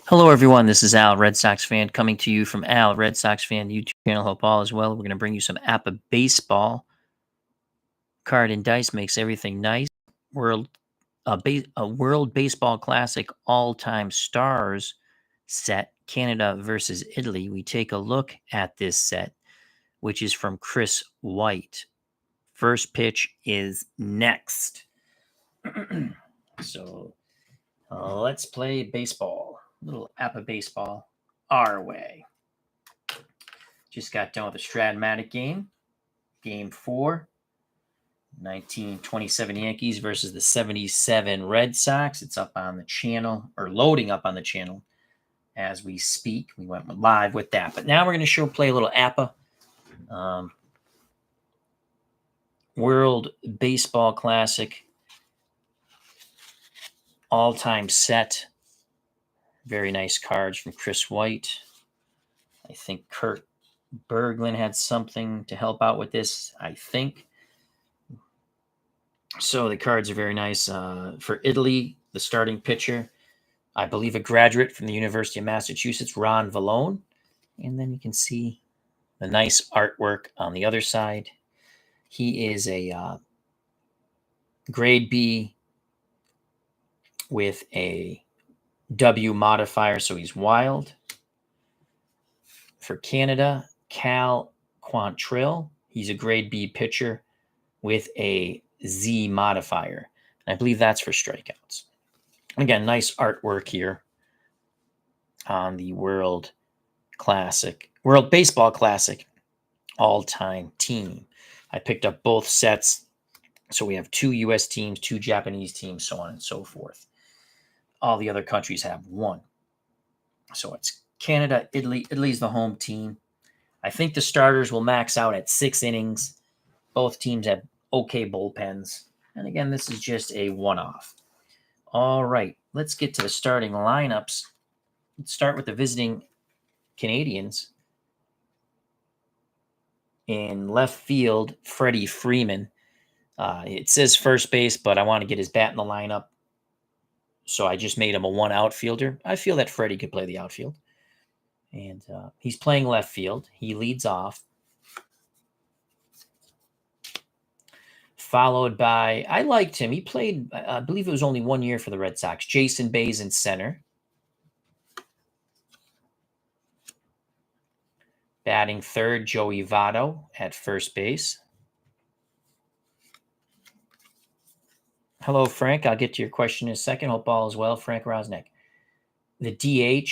Hello, everyone. This is Al, Red Sox fan, coming to you from Al, Red Sox fan YouTube channel. Hope all is well. We're going to bring you some APBA baseball. Card and dice makes everything nice. A World Baseball Classic all-time stars set, Canada versus Italy. We take a look at this set, which is from Chris White. First pitch is next. So let's play baseball. Little APBA baseball our way. Just got done with the Strat-O-Matic game. Game 4. 1927 Yankees versus the 77 Red Sox. It's up on the channel, or loading up on the channel as we speak. We went live with that. But now we're going to play a little APBA. World Baseball Classic. All-time set. Very nice cards from Chris White. I think Kurt Berglund had something to help out with this, I think. So the cards are very nice. For Italy, the starting pitcher, I believe a graduate from the University of Massachusetts, Ron Vallone. And then you can see the nice artwork on the other side. He is a grade B with a W modifier, so he's wild. For Canada, Cal Quantrill. He's a grade B pitcher with a Z modifier. And I believe that's for strikeouts. Again, nice artwork here on the World Baseball Classic all-time team. I picked up both sets. So we have 2 U.S. teams, 2 Japanese teams, so on and so forth. All the other countries have 1. So it's Canada, Italy. Italy's the home team. I think the starters will max out at 6 innings. Both teams have okay bullpens. And again, this is just a one-off. All right, let's get to the starting lineups. Let's start with the visiting Canadians. In left field, Freddie Freeman. It says first base, but I want to get his bat in the lineup. So I just made him a 1 outfielder. I feel that Freddie could play the outfield. And he's playing left field. He leads off. Followed by, I liked him. He played, I believe it was only 1 year for the Red Sox. Jason Bays in center. Batting third, Joey Votto at first base. Hello, Frank. I'll get to your question in a second. Hope all is well. Frank Rosnick. The DH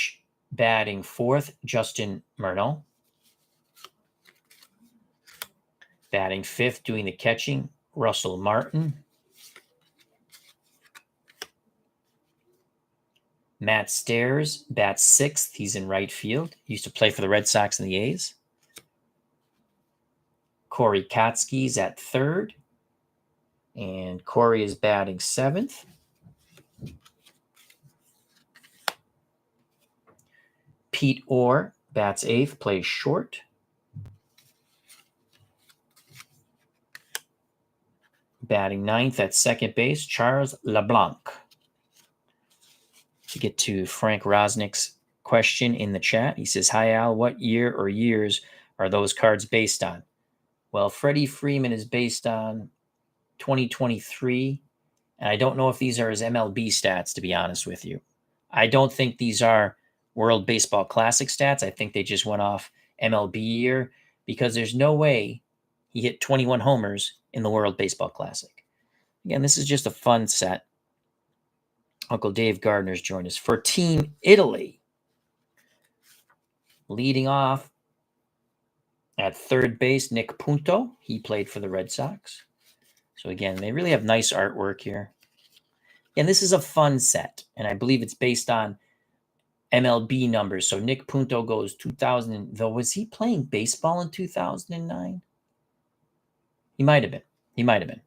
batting fourth, Justin Murnau. Batting fifth, doing the catching, Russell Martin. Matt Stairs bats sixth. He's in right field. He used to play for the Red Sox and the A's. Corey Kotsky's at third. And Corey is batting seventh. Pete Orr bats eighth, plays short. Batting ninth at second base, Charles LeBlanc. To get to Frank Rosnick's question in the chat, he says, "Hi, Al, what year or years are those cards based on?" Well, Freddie Freeman is based on 2023, and I don't know if these are his MLB stats, to be honest with you. I don't think these are World Baseball Classic stats. I think they just went off MLB year, because there's no way he hit 21 homers in the World Baseball Classic. Again, this is just a fun set. Uncle Dave Gardner's joined us. For Team Italy, leading off at third base, Nick Punto. He played for the Red Sox. So again, they really have nice artwork here. And this is a fun set, and I believe it's based on MLB numbers. So Nick Punto goes 2000. Though, was he playing baseball in 2009? He might have been.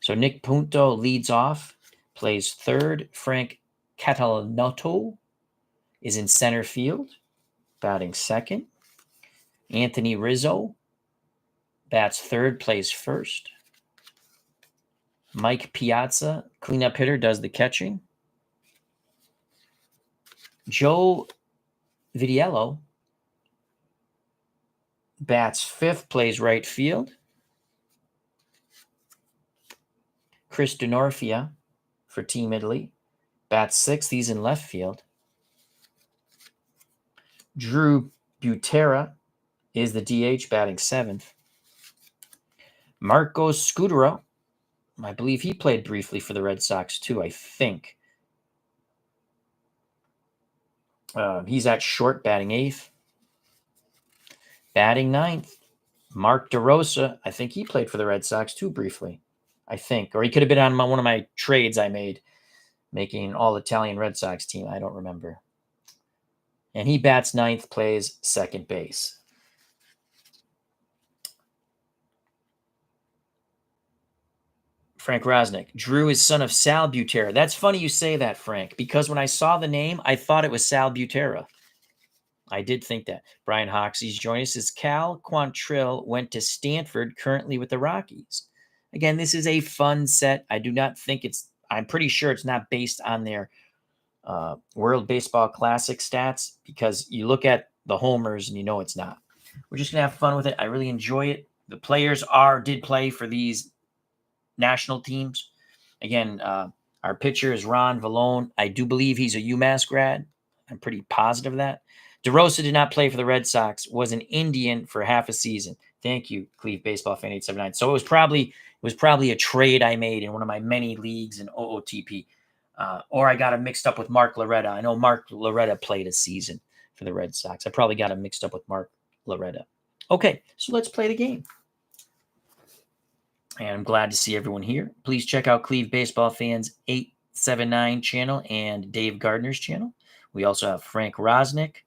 So Nick Punto leads off, plays third. Frank Catalanotto is in center field, batting second. Anthony Rizzo bats third, plays first. Mike Piazza, cleanup hitter, does the catching. Joe Vitiello bats 5th, plays right field. Chris Denorfia for Team Italy bats 6th. He's in left field. Drew Butera is the DH, batting 7th. Marcos Scudero, I believe he played briefly for the Red Sox too, I think. He's at short, batting 8th. Batting 9th, Mark DeRosa. I think he played for the Red Sox too briefly, I think. Or he could have been on one of my trades I made, making an all-Italian Red Sox team. I don't remember. And he bats 9th, plays second base. Frank Rosnick. Drew is son of Sal Butera. That's funny you say that, Frank, because when I saw the name, I thought it was Sal Butera. I did think that. Brian Hoxie's joining us. Cal Quantrill went to Stanford, currently with the Rockies. Again, this is a fun set. I do not think I'm pretty sure it's not based on their World Baseball Classic stats, because you look at the homers and you know it's not. We're just going to have fun with it. I really enjoy it. The players did play for these national teams. Again, our pitcher is Ron Vallone. I do believe he's a UMass grad. I'm pretty positive of that. DeRosa did not play for the Red Sox, was an Indian for half a season. Thank you, Cleve Baseball Fan 879. So it was probably a trade I made in one of my many leagues in OOTP. Or I got him mixed up with Mark Loretta. I know Mark Loretta played a season for the Red Sox. I probably got him mixed up with Mark Loretta. Okay, so let's play the game. And I'm glad to see everyone here. Please check out Cleve Baseball Fans 879 channel and Dave Gardner's channel. We also have Frank Rosnick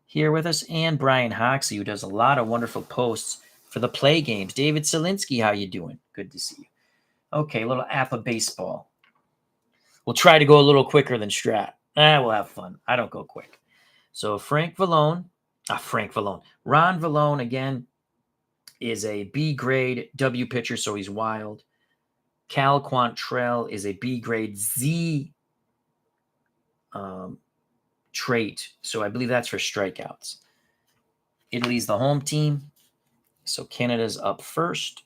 here with us, and Brian Hoxie, who does a lot of wonderful posts for the play games. David Selinsky, how you doing? Good to see you. Okay, a little APBA baseball. We'll try to go a little quicker than Strat. We'll have fun. I don't go quick. So Ron Vallone, again, is a B grade W pitcher, so he's wild. Cal Quantrill is a B grade Z trait, so I believe that's for strikeouts. Italy's the home team, so Canada's up first.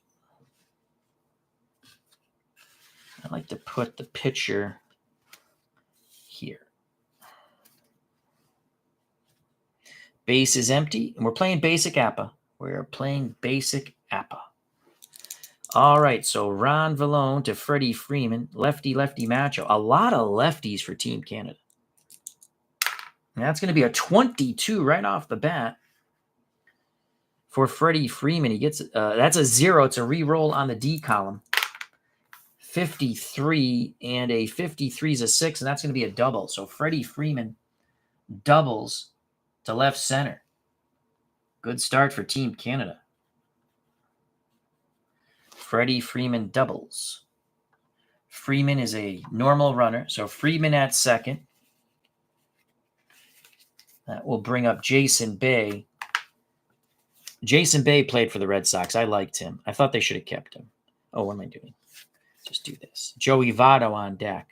I like to put the pitcher here. Base is empty, and we're playing basic APBA. We're playing basic APBA. All right, so Ron Vallone to Freddie Freeman, lefty-lefty matchup. A lot of lefties for Team Canada. And that's going to be a 22 right off the bat for Freddie Freeman. He gets that's a 0. It's a re-roll on the D column. 53, and a 53 is a 6, and that's going to be a double. So Freddie Freeman doubles to left center. Good start for Team Canada. Freddie Freeman doubles. Freeman is a normal runner, so Freeman at second. That will bring up Jason Bay. Jason Bay played for the Red Sox. I liked him. I thought they should have kept him. Oh, what am I doing? Just do this. Joey Votto on deck.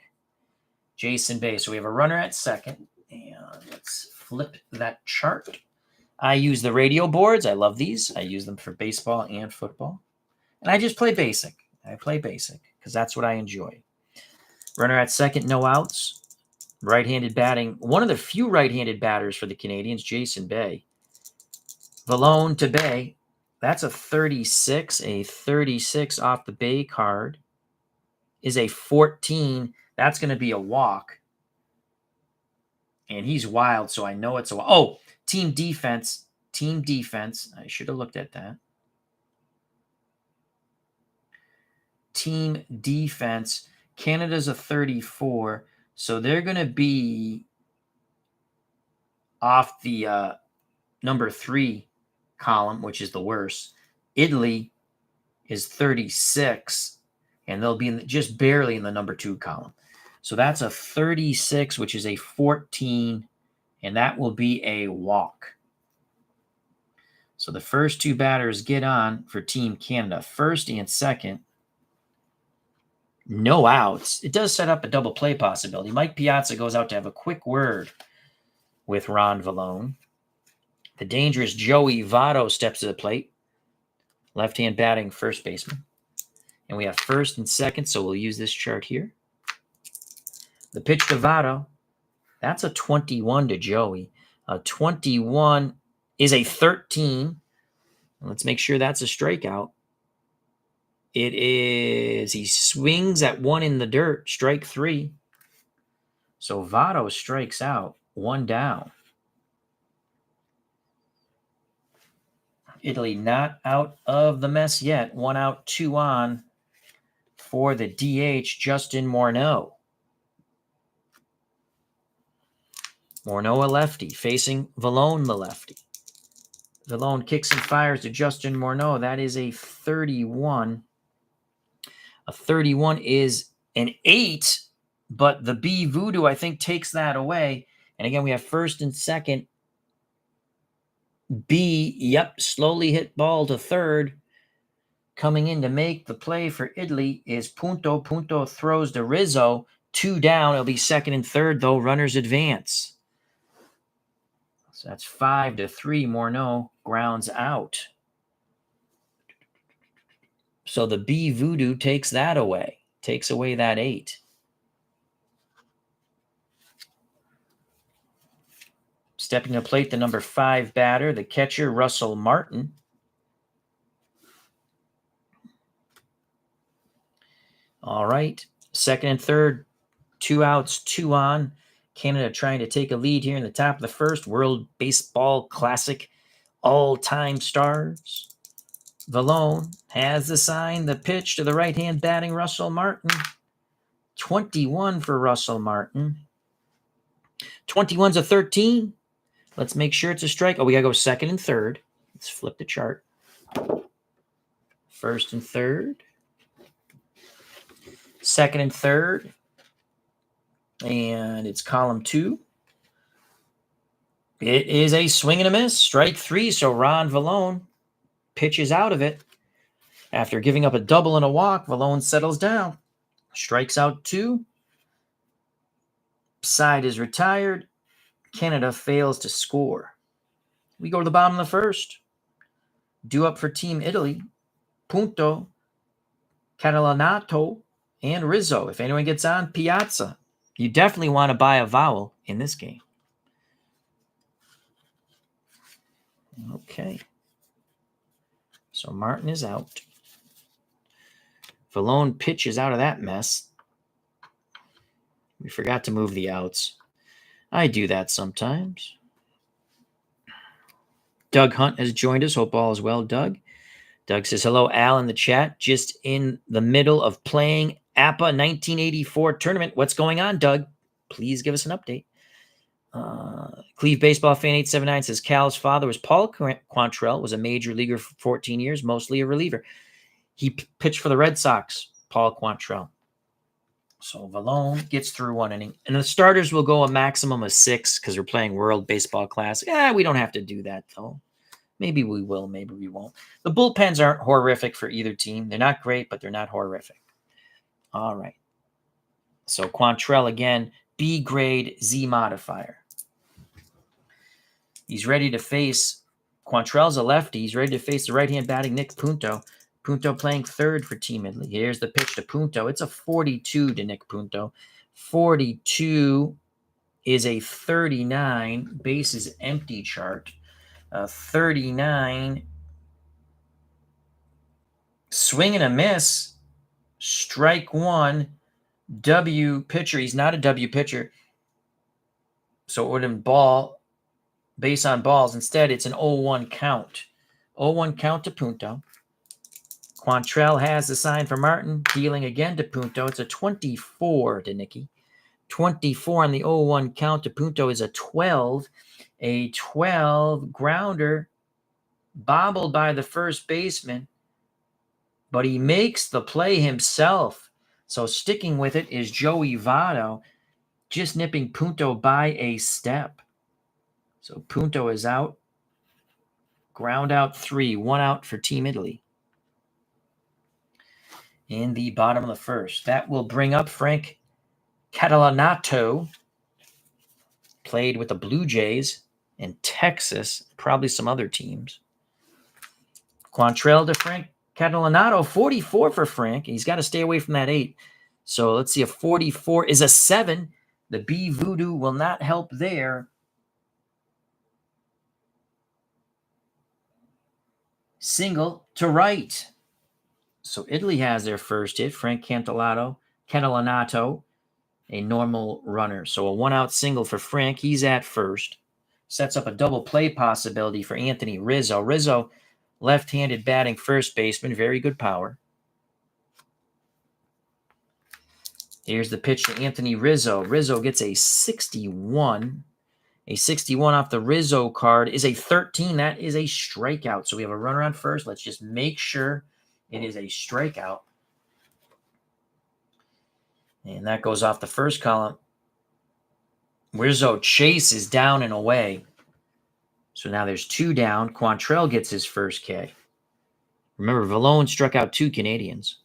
Jason Bay. So we have a runner at second. And let's flip that chart. I use the radio boards. I love these. I use them for baseball and football. And I just play basic. I play basic because that's what I enjoy. Runner at second, no outs. Right-handed batting. One of the few right-handed batters for the Canadians, Jason Bay. Vallone to Bay. That's a 36. A 36 off the Bay card is a 14. That's going to be a walk. And he's wild, so I know it's a walk. Oh, team defense. Team defense. I should have looked at that. Team defense. Canada's a 34. So they're going to be off the number 3 column, which is the worst. Italy is 36, and they'll be just barely in the number 2 column. So that's a 36, which is a 14, and that will be a walk. So the first 2 batters get on for Team Canada, first and second. No outs. It does set up a double play possibility. Mike Piazza goes out to have a quick word with Ron Vallone. The dangerous Joey Votto steps to the plate. Left-hand batting first baseman. And we have first and second, so we'll use this chart here. The pitch to Votto, that's a 21 to Joey. A 21 is a 13. Let's make sure that's a strikeout. It is. He swings at one in the dirt, strike 3. So Votto strikes out, 1 down. Italy not out of the mess yet. 1 out, 2 on for the DH, Justin Morneau. Morneau, a lefty, facing Vallone, the lefty. Vallone kicks and fires to Justin Morneau. That is a 31. A 31 is an 8, but the B Voodoo, I think, takes that away. And again, we have first and second. B, yep, slowly hit ball to third. Coming in to make the play for Italy is Punto. Punto throws to Rizzo. 2 down. It'll be second and third, though. Runners advance. So that's 5-3. Morneau grounds out. So the B Voodoo takes that away. Takes away that 8. Stepping to plate, the number 5 batter, the catcher, Russell Martin. All right. Second and third, 2 outs, 2 on. Canada trying to take a lead here in the top of the first. World Baseball Classic all-time stars. Vallone has the sign, the pitch to the right-hand batting Russell Martin. 21 for Russell Martin. 21's a 13. Let's make sure it's a strike. Oh, we got to go second and third. Let's flip the chart. First and third. Second and third. And it's column 2. It is a swing and a miss. Strike 3. So Ron Vallone pitches out of it. After giving up a double and a walk, Vallone settles down. Strikes out 2. Side is retired. Canada fails to score. We go to the bottom of the first. Due up for Team Italy, Punto, Catalanato, and Rizzo. If anyone gets on, Piazza. You definitely want to buy a vowel in this game. Okay. So Martin is out. Vallone pitches out of that mess. We forgot to move the outs. I do that sometimes. Doug Hunt has joined us. Hope all is well, Doug. Doug says, hello, Al, in the chat. Just in the middle of playing APBA 1984 tournament. What's going on, Doug? Please give us an update. Cleve Baseball Fan 879 says, Cal's father was Paul Quantrill, was a major leaguer for 14 years, mostly a reliever. He pitched for the Red Sox, Paul Quantrill. So Vallone gets through 1 inning. And the starters will go a maximum of 6 because we're playing World Baseball Classic. We don't have to do that, though. Maybe we will, maybe we won't. The bullpens aren't horrific for either team. They're not great, but they're not horrific. All right. So Quantrill again, B grade, Z modifier. He's ready to face, Quantrill's a lefty. He's ready to face the right-hand batting Nick Punto. Punto playing third for Team Italy. Here's the pitch to Punto. It's a 42 to Nick Punto. 42 is a 39. Bases empty chart. 39. Swing and a miss. Strike 1. W pitcher. He's not a W pitcher. So it would have been ball. Base on balls. Instead, it's an 0-1 count. 0-1 count to Punto. Quantrill has the sign for Martin, dealing again to Punto. It's a 24 to Nicky. 24 on the 0-1 count to Punto is a 12. A 12 grounder, bobbled by the first baseman, but he makes the play himself. So sticking with it is Joey Votto, just nipping Punto by a step. So Punto is out. Ground out 3, 1 out for Team Italy. In the bottom of the first. That will bring up Frank Catalanato. Played with the Blue Jays and Texas, probably some other teams. Quantrill to Frank Catalanato, 44 for Frank. He's got to stay away from that 8. So let's see, a 44 is a 7. The B voodoo will not help there. Single to right. So Italy has their first hit. Frank Catalanato, a normal runner. So a 1-out single for Frank. He's at first. Sets up a double play possibility for Anthony Rizzo. Rizzo, left-handed batting first baseman. Very good power. Here's the pitch to Anthony Rizzo. Rizzo gets a 61. A 61 off the Rizzo card is a 13. That is a strikeout. So we have a runner on first. Let's just make sure it is a strikeout. And that goes off the first column. Rizzo chases down and away. So now there's 2 down. Quantrill gets his first K. Remember, Vallone struck out 2 Canadians.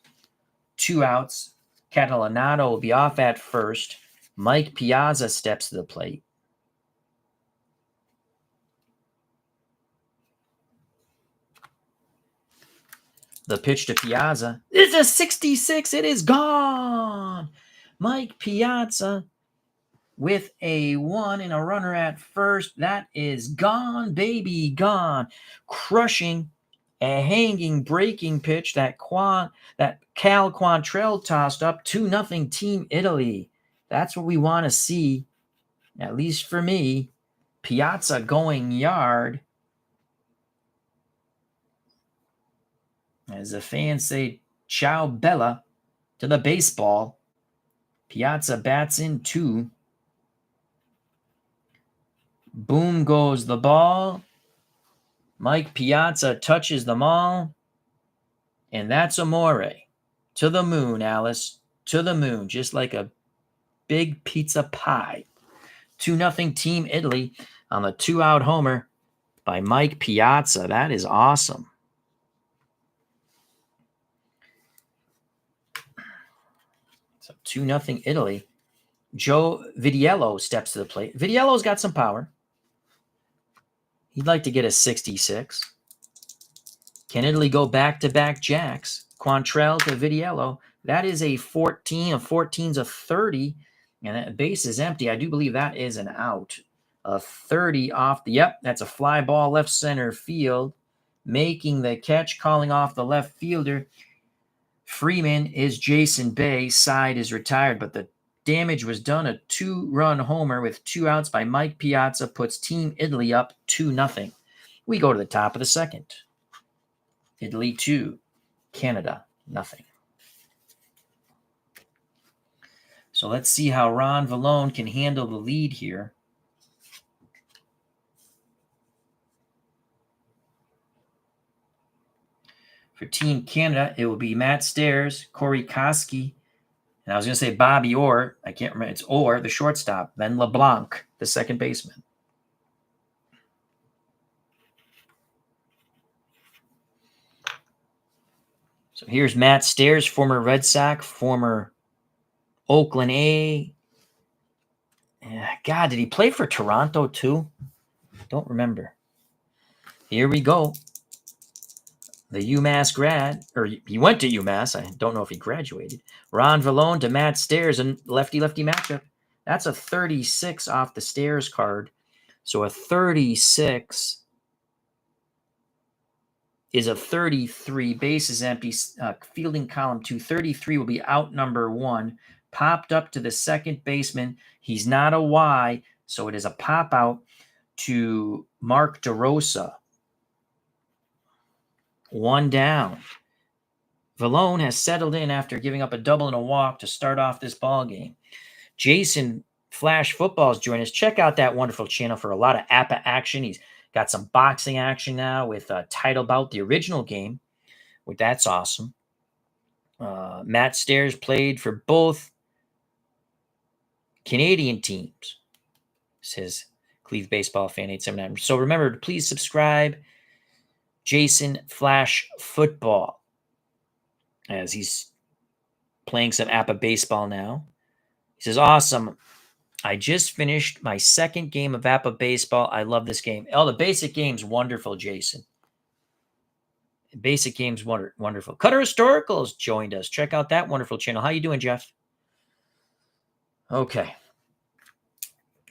2 outs. Catalanato will be off at first. Mike Piazza steps to the plate. The pitch to Piazza is a 66. It is gone. Mike Piazza with a 1 and a runner at first. That is gone, baby, gone. Crushing, a hanging, breaking pitch that Cal Quantrill tossed up. 2-0 Team Italy. That's what we want to see, at least for me. Piazza going yard. As the fans say, ciao bella to the baseball. Piazza bats in 2. Boom goes the ball. Mike Piazza touches them all. And that's amore. To the moon, Alice. To the moon. Just like a big pizza pie. 2-0 Team Italy on the 2-out homer by Mike Piazza. That is awesome. So 2-0 Italy. Joe Vitiello steps to the plate. Vitiello's got some power. He'd like to get a 66. Can Italy go back-to-back jacks? Quantrill to Vitiello. That is a 14. A 14's a 30. And that base is empty. I do believe that is an out. A 30 off the... Yep, that's a fly ball left center field. Making the catch, calling off the left fielder. Freeman is Jason Bay. Side is retired, but the damage was done. A 2-run homer with 2 outs by Mike Piazza puts Team Italy up 2-0. We go to the top of the second. Italy 2, Canada nothing. So let's see how Ron Vallone can handle the lead here. For Team Canada, it will be Matt Stairs, Corey Koski, and I was going to say Bobby Orr. I can't remember. It's Orr, the shortstop. Then LeBlanc, the second baseman. So here's Matt Stairs, former Red Sox, former Oakland A. God, did he play for Toronto too? Don't remember. Here we go. The UMass grad, or he went to UMass. I don't know if he graduated. Ron Vallone to Matt Stairs, and lefty-lefty matchup. That's a 36 off the Stairs card. So a 36 is a 33. Base is empty. Fielding column 2. 33 will be out number 1. Popped up to the second baseman. He's not a Y, so it is a pop out to Mark DeRosa. 1 down. Vallone has settled in after giving up a double and a walk to start off this ball game. Jason Flash Football's joined us. Check out that wonderful channel for a lot of APBA action. He's got some boxing action now with Title Bout, the original game. That's awesome. Matt Stairs played for both Canadian teams, says Cleve Baseball Fan 879. So remember to please subscribe. Jason Flash Football, as he's playing some APBA baseball now. He says, awesome. I just finished my second game of APBA baseball. I love this game. Oh, the basic game's wonderful, Jason. Basic game's wonderful. Cutter Historicals joined us. Check out that wonderful channel. How you doing, Jeff? Okay.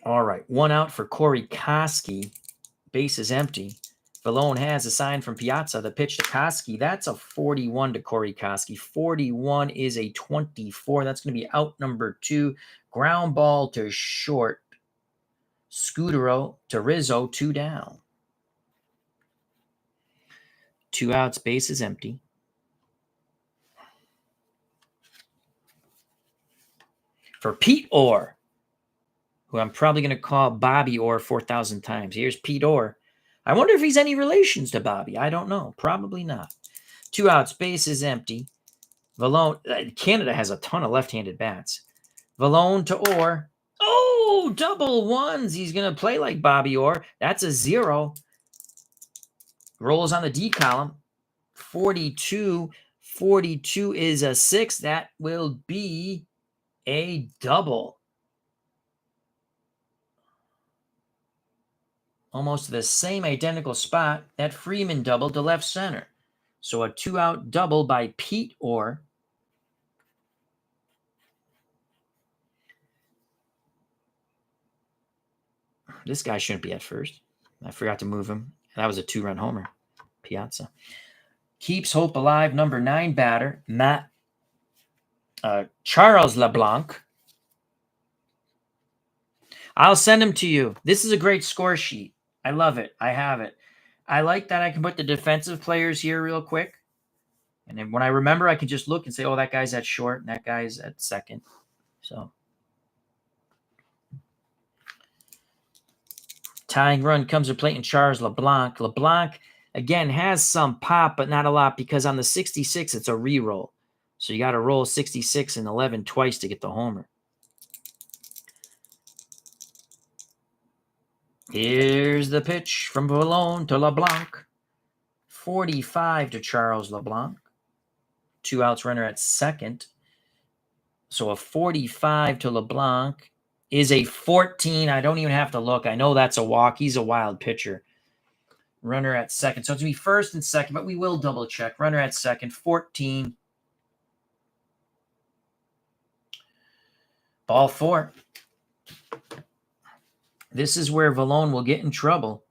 All right. One out for Corey Koski. Base is empty. Vallone has a sign from Piazza. The pitch to Koski. That's a 41 to Corey Koski. 41 is a 24. That's going to be out number 2. Ground ball to short. Scudero to Rizzo. 2 down. 2 outs. Base is empty. For Pete Orr, who I'm probably going to call Bobby Orr 4,000 times. Here's Pete Orr. I wonder if he's any relations to Bobby. I don't know. Probably not. 2 outs. Base is empty. Vallone. Canada has a ton of left-handed bats. Vallone to Orr. Oh, double ones. He's going to play like Bobby Orr. That's a 0. Rolls on the D column. 42. 42 is a 6. That will be a double. Almost the same identical spot that Freeman doubled to left center. So a 2-out double by Pete Orr. This guy shouldn't be at first. I forgot to move him. That was a 2-run homer. Piazza. Keeps hope alive, number 9 batter, Charles LeBlanc. I'll send him to you. This is a great score sheet. I love it. I have it. I like that I can put the defensive players here real quick. And then when I remember, I can just look and say, oh, that guy's at short and that guy's at second. So tying run comes to plate in Charles LeBlanc. LeBlanc, again, has some pop, but not a lot because on the 66, it's a reroll. So you got to roll 66 and 11 twice to get the homer. Here's the pitch from Vallone to LeBlanc. 45 to Charles LeBlanc. 2 outs, runner at second. So a 45 to LeBlanc is a 14. I don't even have to look. I know that's a walk. He's a wild pitcher. Runner at second. So it's going to be first and second, but we will double check. Runner at second, 14. Ball 4. This is where Vallone will get in trouble.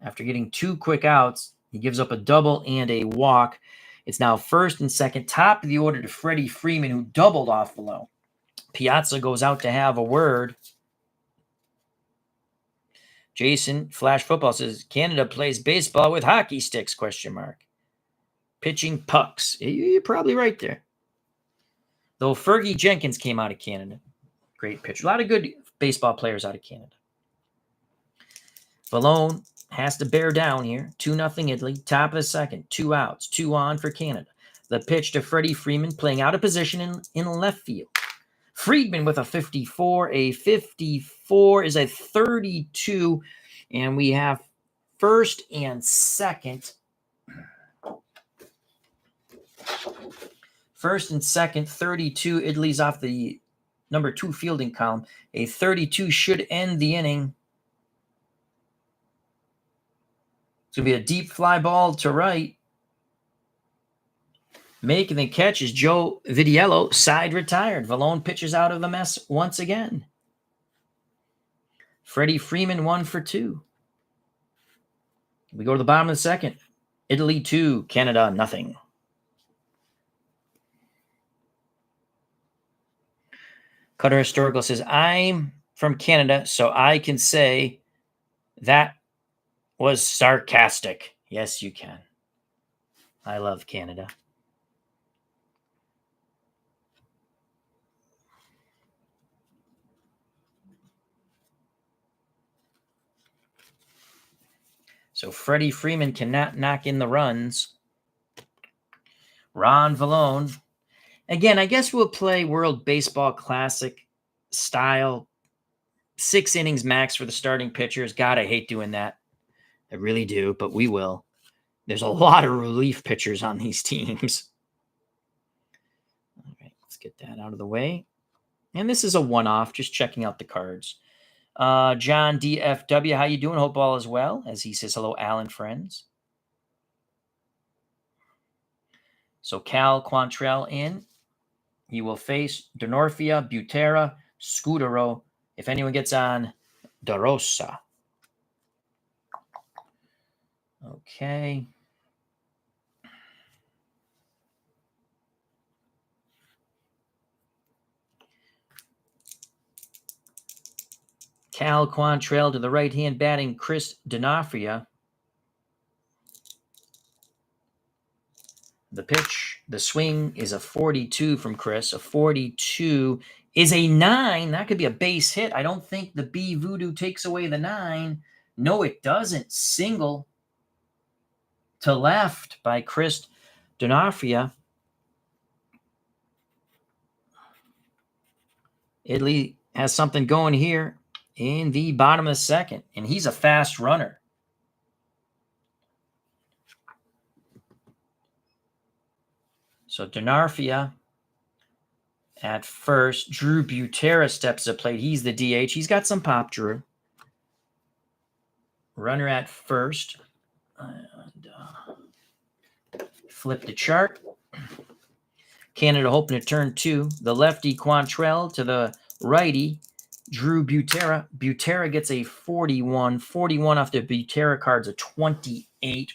After getting 2 quick outs, he gives up a double and a walk. It's now first and second, top of the order to Freddie Freeman, who doubled off Vallone. Piazza goes out to have a word. Jason, Flash Football, says, Canada plays baseball with hockey sticks, ? Pitching pucks. You're probably right there. Though Fergie Jenkins came out of Canada. Great pitcher. A lot of good baseball players out of Canada. Vallone has to bear down here. 2-0 Italy. Top of the second. 2 outs. 2 on for Canada. The pitch to Freddie Freeman, playing out of position in left field. Friedman with a 54. A 54 is a 32. And we have first and second. First and second, 32. Italy's off the number 2 fielding column. A 32 should end the inning. It's going to be a deep fly ball to right. Making the catch is Joe Vidiello, side retired. Vallone pitches out of the mess once again. Freddie Freeman 1 for 2. We go to the bottom of the second. Italy 2, Canada nothing. Cutter Historical says, I'm from Canada, so I can say that was sarcastic. Yes, you can. I love Canada. So Freddie Freeman cannot knock in the runs. Ron Vallone. Again, I guess we'll play World Baseball Classic style. 6 innings max for the starting pitchers. God, I hate doing that. I really do, but we will. There's a lot of relief pitchers on these teams. All right, let's get that out of the way. And this is a one-off, just checking out the cards. John DFW, how you doing? Hope all is well. As he says, hello, Alan friends. So Cal Quantrell in. He will face Denorfia, Butera, Scudero. If anyone gets on, DeRosa. Okay. Cal Quantrell to the right-hand batting Chris Denorfia. The pitch, the swing is a 42 from Chris. A 42 is a 9. That could be a base hit. I don't think the B Voodoo takes away the 9. No, it doesn't. Single to left by Chris Denorfia. Italy has something going here in the bottom of the second, and he's a fast runner. So Denorfia at first. Drew Butera steps to plate. He's the DH. He's got some pop, Drew. Runner at first. And, flip the chart. Canada hoping to turn 2. The lefty Quantrell to the righty Drew Butera. Butera gets a 41. 41 off the Butera card's a 28.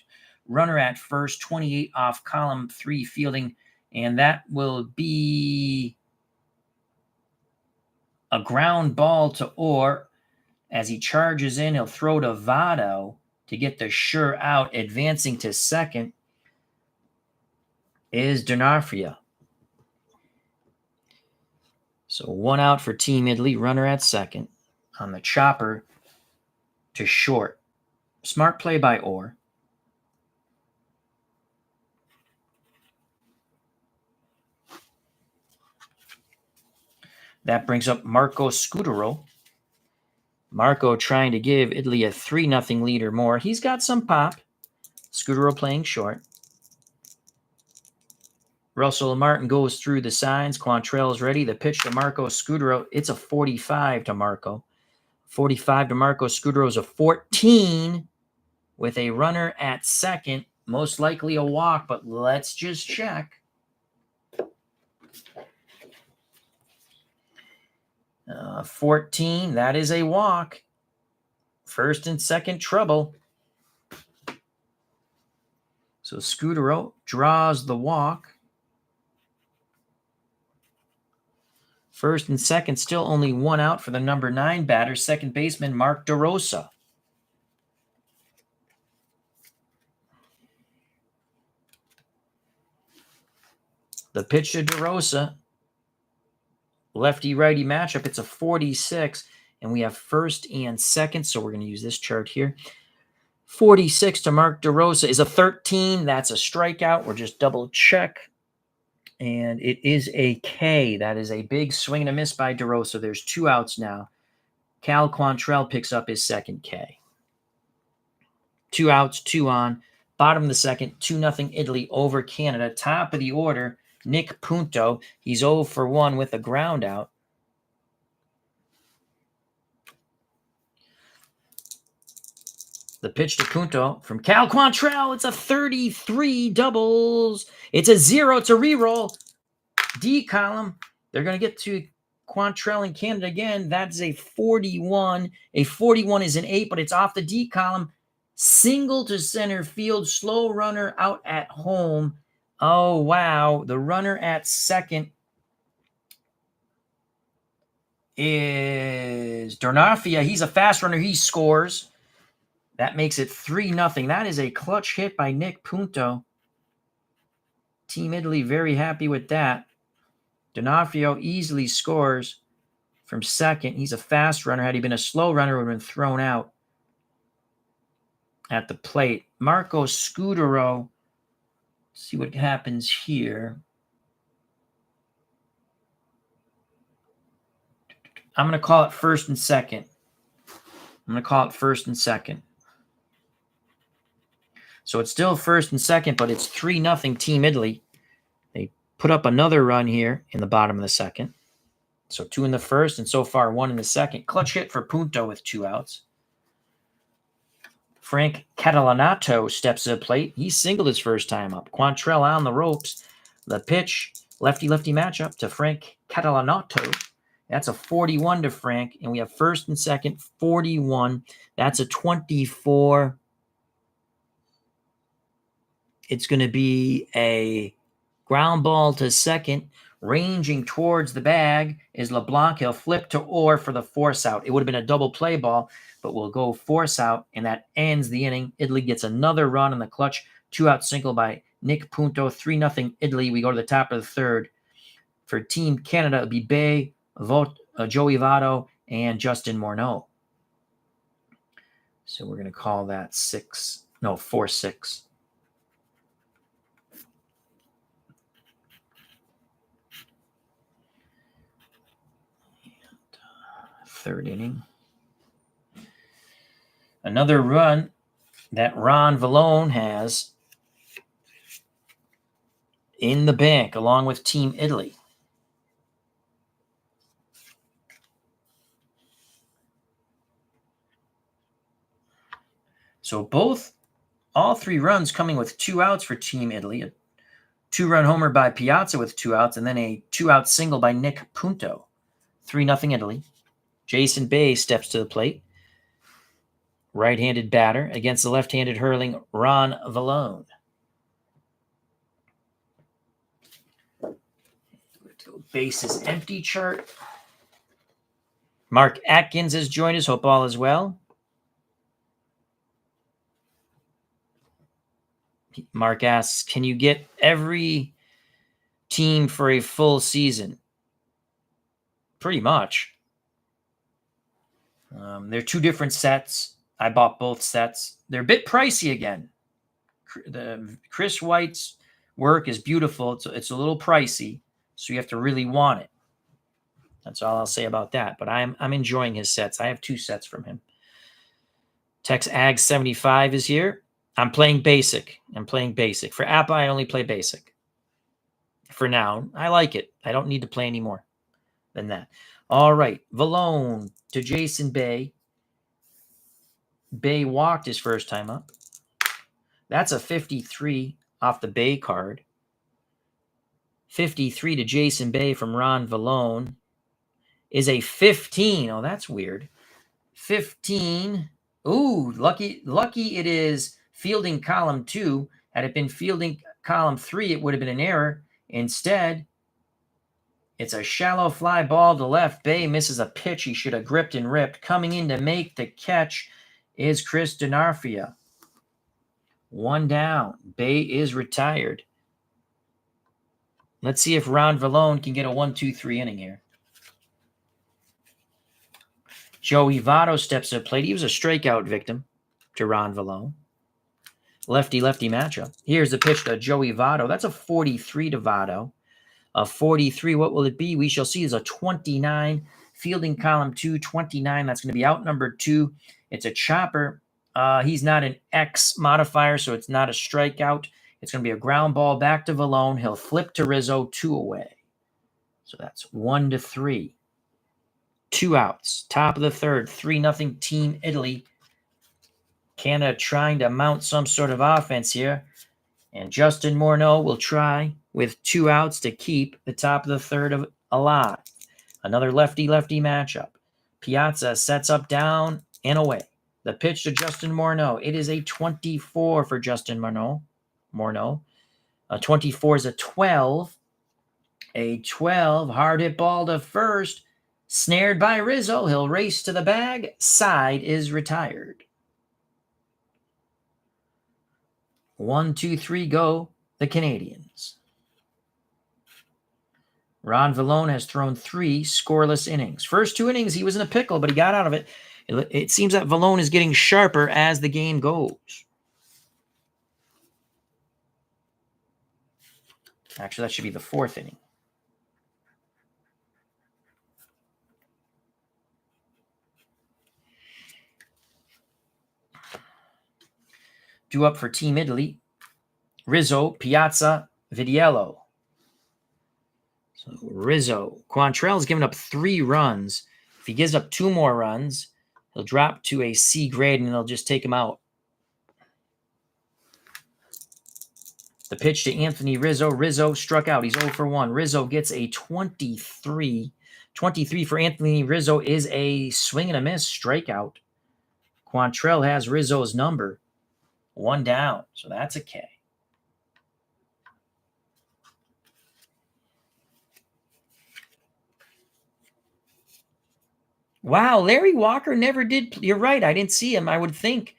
Runner at first. 28 off column 3 fielding. And that will be a ground ball to Orr. As he charges in, he'll throw to Votto to get the sure out. Advancing to second is Denorfia. So 1 out for Team Italy. Runner at second. On the chopper to short. Smart play by Orr. That brings up Marco Scudero. Marco trying to give Italy a 3-0 lead or more. He's got some pop. Scudero playing short. Russell Martin goes through the signs. Quantrell is ready. The pitch to Marco Scudero. It's a 45 to Marco. 45 to Marco Scudero is a 14 with a runner at second. Most likely a walk, but let's just check. 14, that is a walk. First and second trouble. So Scudero draws the walk. First and second, still only 1 out for the number 9 batter, second baseman Mark DeRosa. The pitch to DeRosa. Lefty-righty matchup. It's a 46, and we have first and second, so we're going to use this chart here. 46 to Mark DeRosa is a 13. That's a strikeout. We're just double check. And it is a K. That is a big swing and a miss by DeRosa. There's 2 outs now. Cal Quantrell picks up his second K. 2 outs, 2 on. Bottom of the second, 2-0 Italy over Canada. Top of the order, Nick Punto. He's 0 for 1 with a ground out. The pitch to Punto from Cal Quantrell. It's a 33 doubles. It's a 0. It's a reroll. D column. They're going to get to Quantrell in Canada again. That's a 41. A 41 is an 8, but it's off the D column. Single to center field. Slow runner out at home. Oh, wow. The runner at second is Denorfia. He's a fast runner. He scores. That makes it 3-0. That is a clutch hit by Nick Punto. Team Italy very happy with that. Denorfia easily scores from second. He's a fast runner. Had he been a slow runner, would have been thrown out at the plate. Marco Scudero. See what happens here. I'm going to call it first and second. So it's still first and second, but it's 3-0 Team Italy. They put up another run here in the bottom of the second. So 2 in the first, and so far 1 in the second. Clutch hit for Punto with 2 outs. Frank Catalanato steps to the plate. He singled his first time up. Quantrell on the ropes. The pitch, lefty-lefty matchup to Frank Catalanato. That's a 41 to Frank, and we have first and second, 41. That's a 24. It's going to be a ground ball to second. Ranging towards the bag is LeBlanc. He'll flip to Orr for the force out. It would have been a double play ball, but we'll go force out, and that ends the inning. Italy gets another run in the clutch. 2-out single by Nick Punto. 3-0 Italy. We go to the top of the third. For Team Canada, it'll be Bay, Joey Votto, and Justin Morneau. So we're going to call that 4-6. Third inning. Another run that Ron Vallone has in the bank along with Team Italy. So all 3 runs coming with 2 outs for Team Italy. A 2-run homer by Piazza with 2 outs, and then a 2-out single by Nick Punto. 3-0 Italy. Jason Bay steps to the plate. Right-handed batter against the left-handed hurling Ron Vallone. Bases empty chart. Mark Atkins has joined us. Hope all is well. Mark asks, can you get every team for a full season? Pretty much. They're 2 different sets. I bought both sets. They're a bit pricey again. The Chris White's work is beautiful. It's a little pricey, so you have to really want it. That's all I'll say about that. But I'm enjoying his sets. I have 2 sets from him. Tex Ag 75 is here. I'm playing basic. For APBA, I only play basic. For now, I like it. I don't need to play any more than that. All right, Vallone to Jason Bay. Bay walked his first time up. That's a 53 off the Bay card. 53 to Jason Bay from Ron Vallone is a 15. Oh, that's weird. 15. Ooh, lucky it is fielding column 2. Had it been fielding column 3, it would have been an error. Instead, it's a shallow fly ball to left. Bay misses a pitch he should have gripped and ripped. Coming in to make the catch is Chris Denarfia. 1 down. Bay is retired. Let's see if Ron Vallone can get a 1-2-3 inning here. Joey Votto steps to the plate. He was a strikeout victim to Ron Vallone. Lefty-lefty matchup. Here's the pitch to Joey Votto. That's a 43 to Votto. A 43, what will it be? We shall see is a 29. Fielding column 2, 29. That's going to be out number 2. It's a chopper. He's not an X modifier, so it's not a strikeout. It's going to be a ground ball back to Vallone. He'll flip to Rizzo, 2 away. So that's 1-3. 2 outs. Top of the third, 3-0 Team Italy. Canada trying to mount some sort of offense here. And Justin Morneau will try with 2 outs to keep the top of the third alive. Another lefty-lefty matchup. Piazza sets up down and away. The pitch to Justin Morneau. It is a 24 for Justin Morneau. A 24 is a 12. A 12. Hard hit ball to first. Snared by Rizzo. He'll race to the bag. Side is retired. 1, 2, 3, go. The Canadians. Ron Vallone has thrown 3 scoreless innings. First 2 innings, he was in a pickle, but he got out of it. It seems that Vallone is getting sharper as the game goes. Actually, that should be the 4th inning. Due up for Team Italy, Rizzo, Piazza, Vidiello. So Rizzo. Quantrell's given up 3 runs. If he gives up 2 more runs, he'll drop to a C grade and they'll just take him out. The pitch to Anthony Rizzo. Rizzo struck out. He's 0 for 1. Rizzo gets a 23. 23 for Anthony Rizzo is a swing and a miss strikeout. Quantrell has Rizzo's number. 1 down. So that's a K. Wow, Larry Walker never did. You're right. I didn't see him, I would think.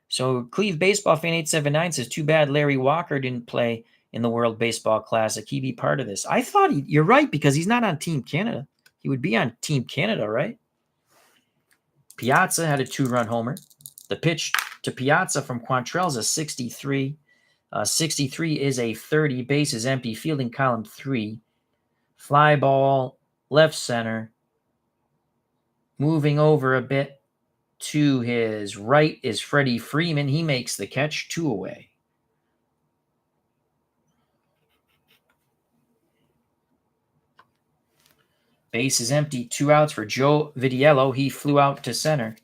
So Cleve Baseball Fan 879 says, too bad Larry Walker didn't play in the World Baseball Classic. He'd be part of this. I thought you're right, because he's not on Team Canada. He would be on Team Canada, right? Piazza had a 2-run homer. The pitch to Piazza from Quantrell is a 63. 63 is a 30. Base is empty. Fielding column 3. Fly ball, left center. Moving over a bit to his right is Freddie Freeman. He makes the catch. 2 away. Base is empty. 2 outs for Joe Vitiello. He flew out to center.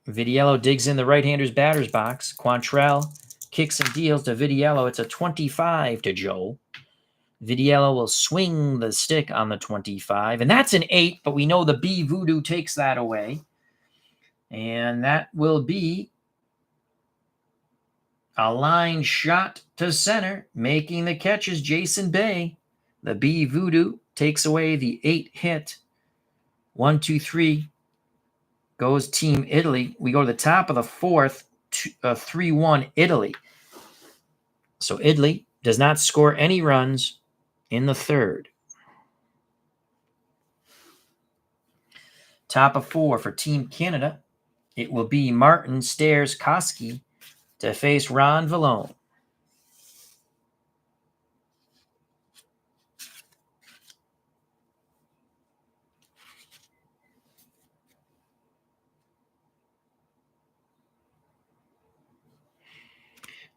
Vitiello digs in the right-hander's batter's box. Quantrell kicks and deals to Vitiello. It's a 25 to Joe. Vitiello will swing the stick on the 25. And that's an 8, but we know the B Voodoo takes that away. And that will be a line shot to center. Making the catch is Jason Bay. The B Voodoo takes away the 8 hit. 1, 2, 3 goes Team Italy. We go to the top of the 4th, 3-1 Italy. So Italy does not score any runs in the 3rd. Top of 4 for Team Canada. It will be Martin Stairs Koski to face Ron Vallone.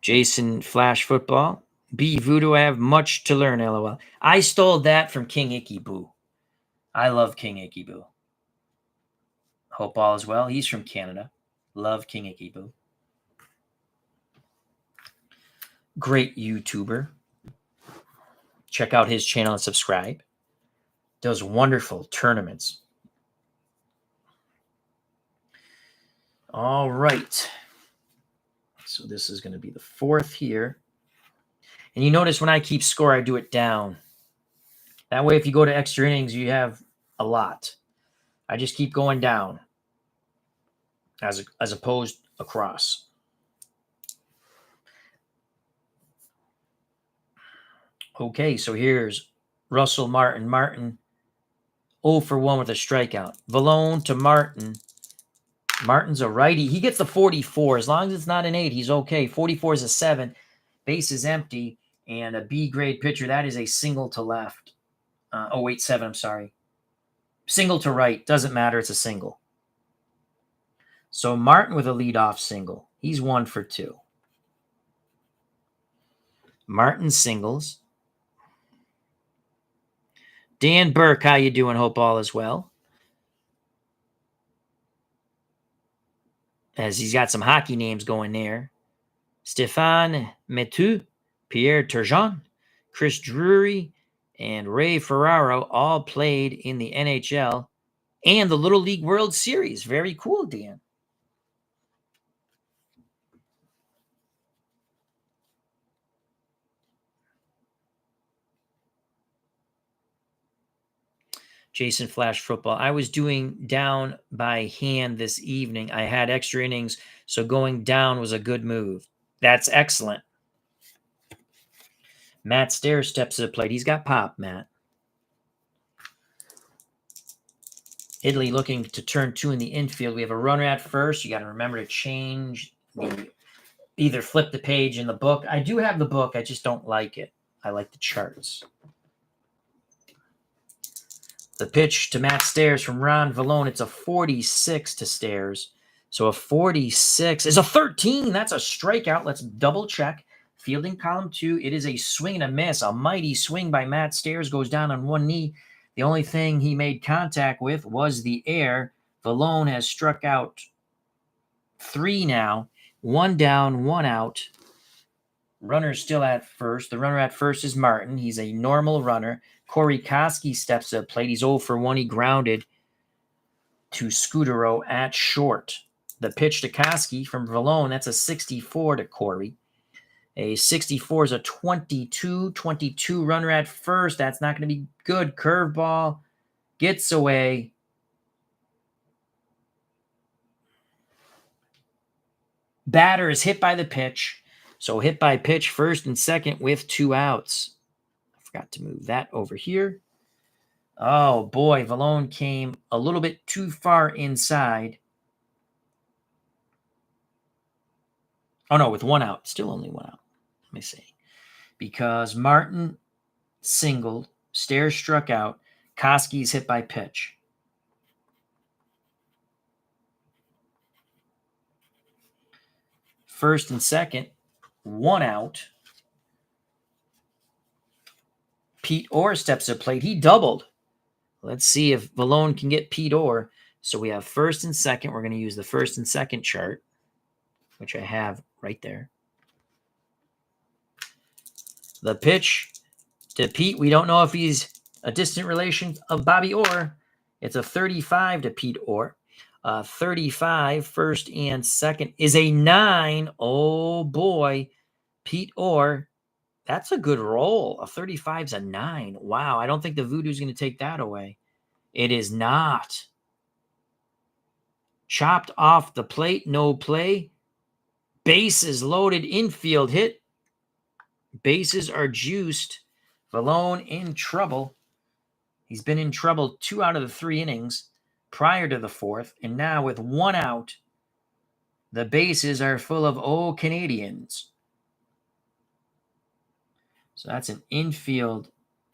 Jason Flash Football. B Voodoo, I have much to learn, LOL. I stole that from King Icky Boo. I love King Icky Boo. Hope all is well. He's from Canada. Love King Icky Boo. Great YouTuber. Check out his channel and subscribe. Does wonderful tournaments. All right. So this is going to be the 4th here. And you notice when I keep score, I do it down. That way, if you go to extra innings, you have a lot. I just keep going down as opposed across. Okay, so here's Russell Martin. Martin 0 for 1 with a strikeout. Vallone to Martin. Martin's a righty. He gets the 44. As long as it's not an 8, he's okay. 44 is a 7. Base is empty. And a B-grade pitcher, that is a single to left. 7, I'm sorry. Single to right. Doesn't matter. It's a single. So Martin with a leadoff single. He's 1 for 2. Martin singles. Dan Burke, how you doing? Hope all is well. As he's got some hockey names going there. Stéphane Metu, Pierre Turgeon, Chris Drury, and Ray Ferraro all played in the NHL and the Little League World Series. Very cool, Dan. Jason Flash Football. I was doing down by hand this evening. I had extra innings, so going down was a good move. That's excellent. Matt Stairs steps to the plate. He's got pop, Matt. Italy looking to turn 2 in the infield. We have a runner at first. You got to remember to change either flip the page in the book. I do have the book. I just don't like it. I like the charts. The pitch to Matt Stairs from Ron Vallone. It's a 46 to Stairs. So a 46 is a 13. That's a strikeout. Let's double check. Fielding column 2. It is a swing and a miss. A mighty swing by Matt Stairs, goes down on one knee. The only thing he made contact with was the air. Vallone has struck out 3 now. 1 down, 1 out. Runner still at first. The runner at first is Martin. He's a normal runner. Corey Koski steps to the plate. He's 0 for 1. He grounded to Scudero at short. The pitch to Koski from Vallone, that's a 64 to Corey. A 64 is a 22 runner at first. That's not going to be good. Curveball gets away. Batter is hit by the pitch. So hit by pitch first and second with 2 outs. I forgot to move that over here. Oh boy, Vallone came a little bit too far inside. Oh no, with 1 out. Still only 1 out. Let me see. Because Martin singled, Stairs struck out, Koski's hit by pitch. First and second, 1 out. Pete Orr steps to the plate. He doubled. Let's see if Vallone can get Pete Orr. So we have first and second. We're going to use the first and second chart, which I have right there. The pitch to Pete, we don't know if he's a distant relation of Bobby Orr. It's a 35 to Pete Orr. 35, first and second, is a 9. Oh, boy. Pete Orr, that's a good roll. A 35 is a 9. Wow, I don't think the voodoo's going to take that away. It is not. Chopped off the plate, no play. Bases loaded, infield hit. Bases are juiced. Vallone in trouble. He's been in trouble 2 out of the 3 innings prior to the 4th. And now with 1 out, the bases are full of Canadians. So that's an infield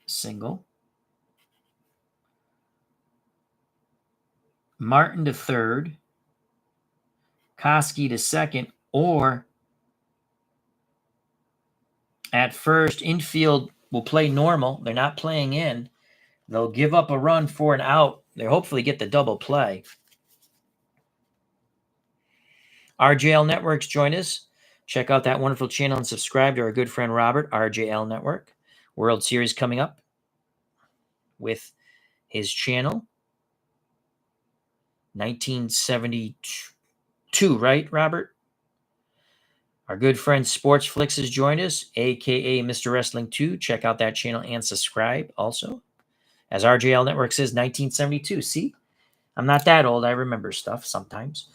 single. Martin to third. Koski to second. Or at first, infield will play normal. They're not playing in. They'll give up a run for an out. They'll hopefully get the double play. RJL Networks join us. Check out that wonderful channel and subscribe to our good friend Robert, RJL Network. World Series coming up with his channel. 1972, right, Robert? Our good friend Sports Flicks has joined us, a.k.a. Mr. Wrestling 2. Check out that channel and subscribe also. As RJL Network says, 1972. See? I'm not that old. I remember stuff sometimes.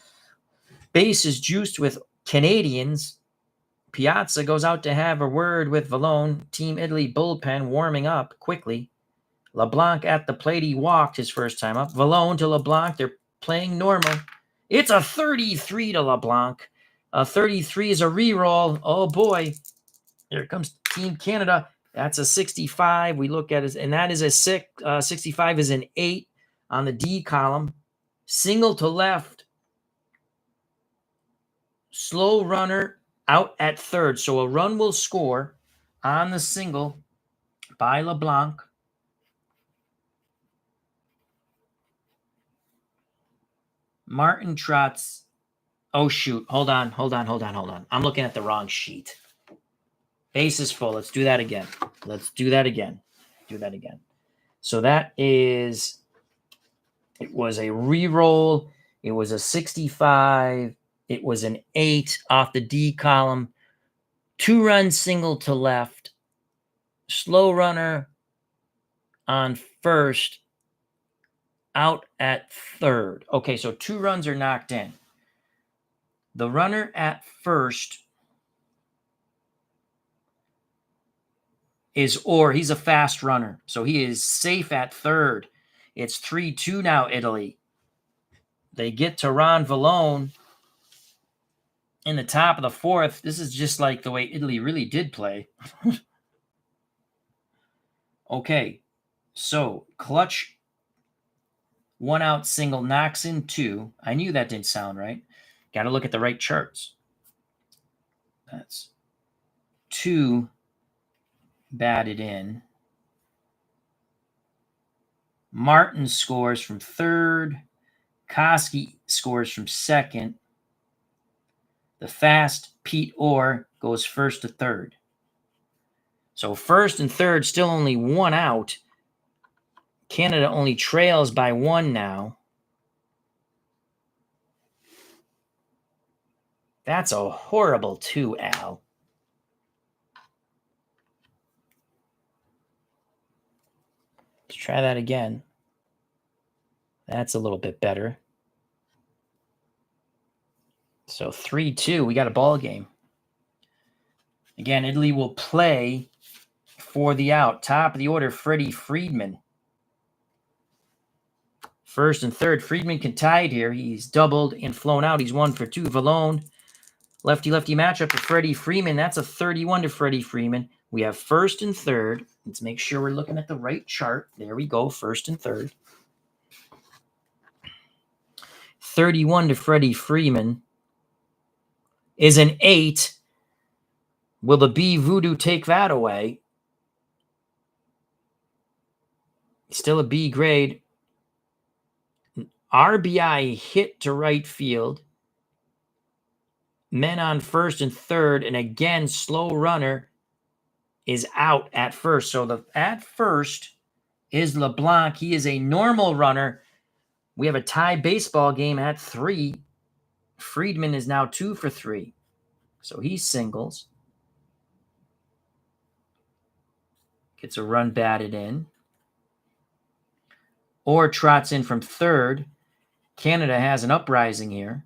Base is juiced with Canadians. Piazza goes out to have a word with Vallone. Team Italy bullpen warming up quickly. LeBlanc at the plate. He walked his first time up. Vallone to LeBlanc. They're playing normal. It's a 33 to LeBlanc. A 33 is a reroll. Oh, boy. Here comes Team Canada. That's a 65. We look at it, and that is a 6. 65 is an 8 on the D column. Single to left. Slow runner out at third. So a run will score on the single by LeBlanc. Martin trots. Oh, shoot. Hold on. I'm looking at the wrong sheet. Base is full. Let's do that again. So that is, it was a reroll. It was a 65. It was an 8 off the D column. 2-run single to left. Slow runner on first. Out at third. Okay, so 2 runs are knocked in. The runner at first is Orr. He's a fast runner, so he is safe at third. It's 3-2 now, Italy. They get to Ron Vallone in the top of the 4th. This is just like the way Italy really did play. Okay, so clutch 1-out single knocks in 2. I knew that didn't sound right. Got to look at the right charts. That's 2 batted in. Martin scores from third. Koski scores from second. The fast Pete Orr goes first to third. So first and third, still only 1 out. Canada only trails by 1 now. That's a horrible 2, Al. Let's try that again. That's a little bit better. So 3-2, we got a ball game. Again, Italy will play for the out. Top of the order, Freddie Friedman. First and third, Friedman can tie it here. He's doubled and flown out. He's 1 for 2. Vallone, lefty-lefty matchup to Freddie Freeman. That's a 31 to Freddie Freeman. We have first and third. Let's make sure we're looking at the right chart. There we go, first and third. 31 to Freddie Freeman is an 8. Will the B Voodoo take that away? Still a B grade. RBI hit to right field. Men on first and third, and again, slow runner is out at first. So the at first is LeBlanc. He is a normal runner. We have a tie baseball game at 3. Friedman is now 2 for 3. So he singles. Gets a run batted in. Orr trots in from third. Canada has an uprising here.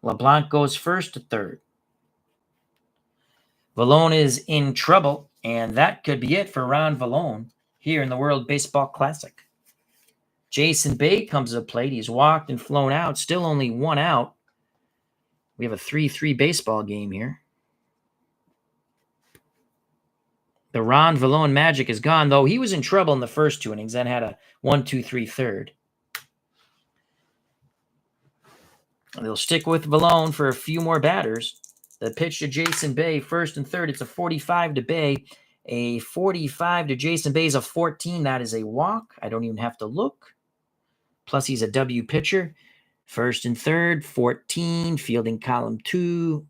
LeBlanc goes first to third. Vallone is in trouble, and that could be it for Ron Vallone here in the World Baseball Classic. Jason Bay comes to the plate. He's walked and flown out. Still only 1 out. We have a 3-3 baseball game here. The Ron Vallone magic is gone, though he was in trouble in the first 2 innings, then had a 1-2-3 third. They'll stick with Vallone for a few more batters. The pitch to Jason Bay, first and third. It's a 45 to Bay. A 45 to Jason Bay is a 14. That is a walk. I don't even have to look. Plus, he's a W pitcher. First and third, 14. Fielding column 2.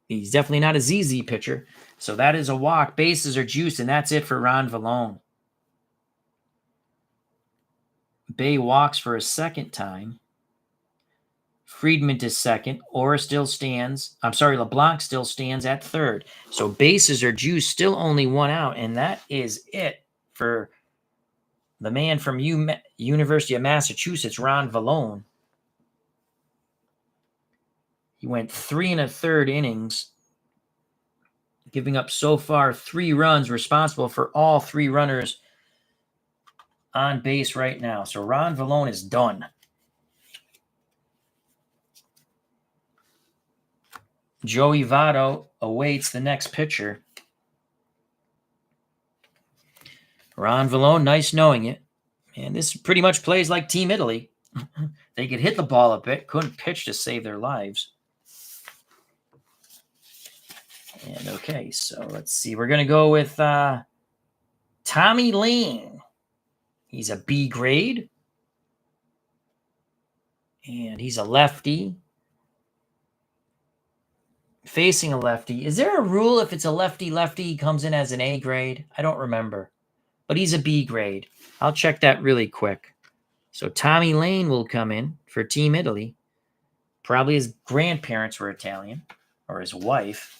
He's definitely not a ZZ pitcher. So that is a walk. Bases are juiced, and that's it for Ron Vallone. Bay walks for a second time. Friedman to second. Orr still stands. LeBlanc still stands at third. So bases are juiced, still only 1 out, and that is it for the man from University of Massachusetts, Ron Vallone. He went 3 1/3 innings, giving up so far 3 runs, responsible for all 3 runners on base right now. So Ron Vallone is done. Joey Votto awaits the next pitcher. Ron Vallone, nice knowing you. Man, this pretty much plays like Team Italy. They could hit the ball a bit, couldn't pitch to save their lives. And okay, so let's see. We're going to go with Tommy Lane. He's a B grade. And he's a lefty. Facing a lefty. Is there a rule if it's a lefty-lefty, he comes in as an A grade? I don't remember. But he's a B grade. I'll check that really quick. So Tommy Lane will come in for Team Italy. Probably his grandparents were Italian, or his wife.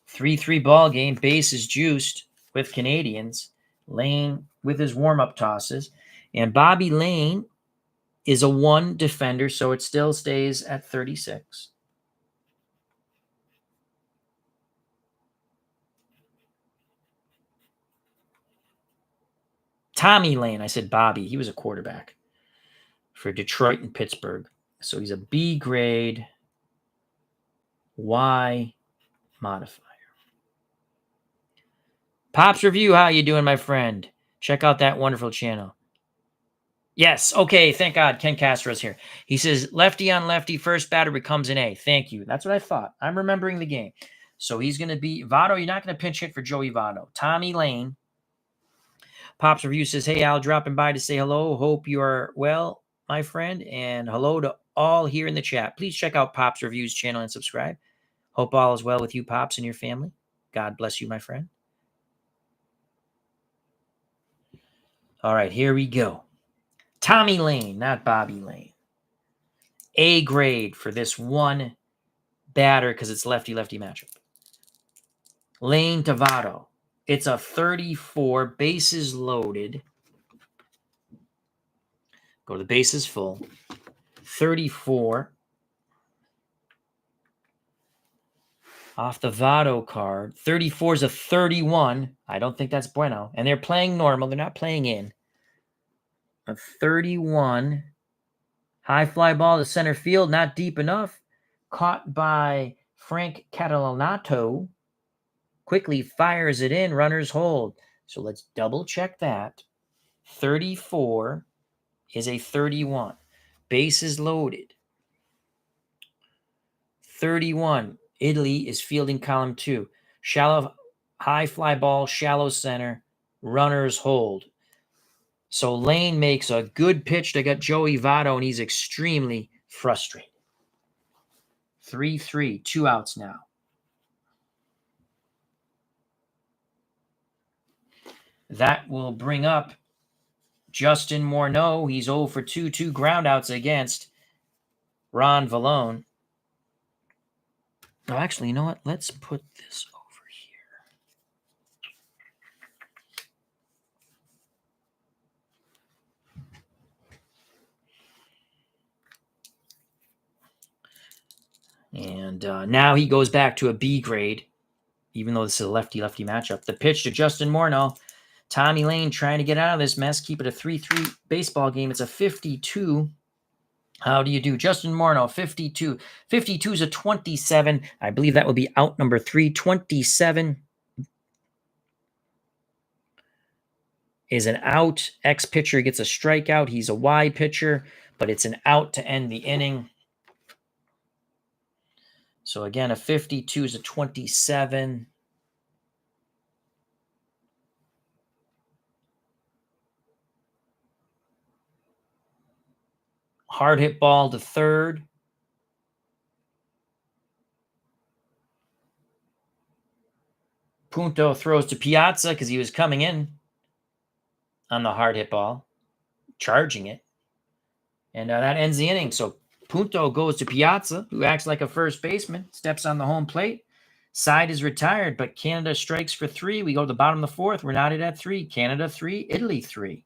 3-3 ball game. Bases juiced with Canadians. Lane with his warm-up tosses. And Bobby Lane is a 1 defender, so it still stays at 36. Tommy Lane, I said Bobby. He was a quarterback for Detroit and Pittsburgh. So he's a B grade Y modifier. Pops Review, how you doing, my friend? Check out that wonderful channel. Yes. Okay. Thank God. Ken Castro's here. He says, lefty on lefty, first batter becomes an A. Thank you. That's what I thought. I'm remembering the game. So he's going to be Votto. You're not going to pinch hit for Joey Votto. Tommy Lane. Pops Review says, hey, Al, dropping by to say hello. Hope you are well, my friend. And hello to all here in the chat. Please check out Pops Review's channel and subscribe. Hope all is well with you, Pops, and your family. God bless you, my friend. All right, here we go. Tommy Lane, not Bobby Lane. A grade for this one batter because it's lefty-lefty matchup. Lane to Votto. It's a 34, bases loaded. Go to the bases full. 34. Off the Votto card. 34 is a 31. I don't think that's bueno. And they're playing normal. They're not playing in. A 31. High fly ball to center field. Not deep enough. Caught by Frank Catalanato. Quickly fires it in. Runners hold. So let's double check that. 34 is a 31. Bases loaded. 31. Italy is fielding column 2. Shallow high fly ball, shallow center, runners hold. So Lane makes a good pitch to get Joey Votto, and he's extremely frustrated. 3-3, 2 outs now. That will bring up Justin Morneau. He's 0 for 2, 2 groundouts against Ron Vallone. Oh, actually, you know what? Let's put this over here. And now he goes back to a B grade, even though this is a lefty-lefty matchup. The pitch to Justin Morneau. Tommy Lane trying to get out of this mess, keep it a 3-3 baseball game. It's a 52. How do you do? Justin Morneau, 52. 52 is a 27. I believe that will be out number 3. 27 is an out. X-pitcher gets a strikeout. He's a Y pitcher, but it's an out to end the inning. So again, a 52 is a 27. Hard hit ball to third. Punto throws to Piazza because he was coming in on the hard hit ball, charging it. And that ends the inning. So Punto goes to Piazza, who acts like a first baseman, steps on the home plate. Side is retired, but Canada strikes for 3. We go to the bottom of the 4th. We're knotted at 3. Canada 3, Italy 3.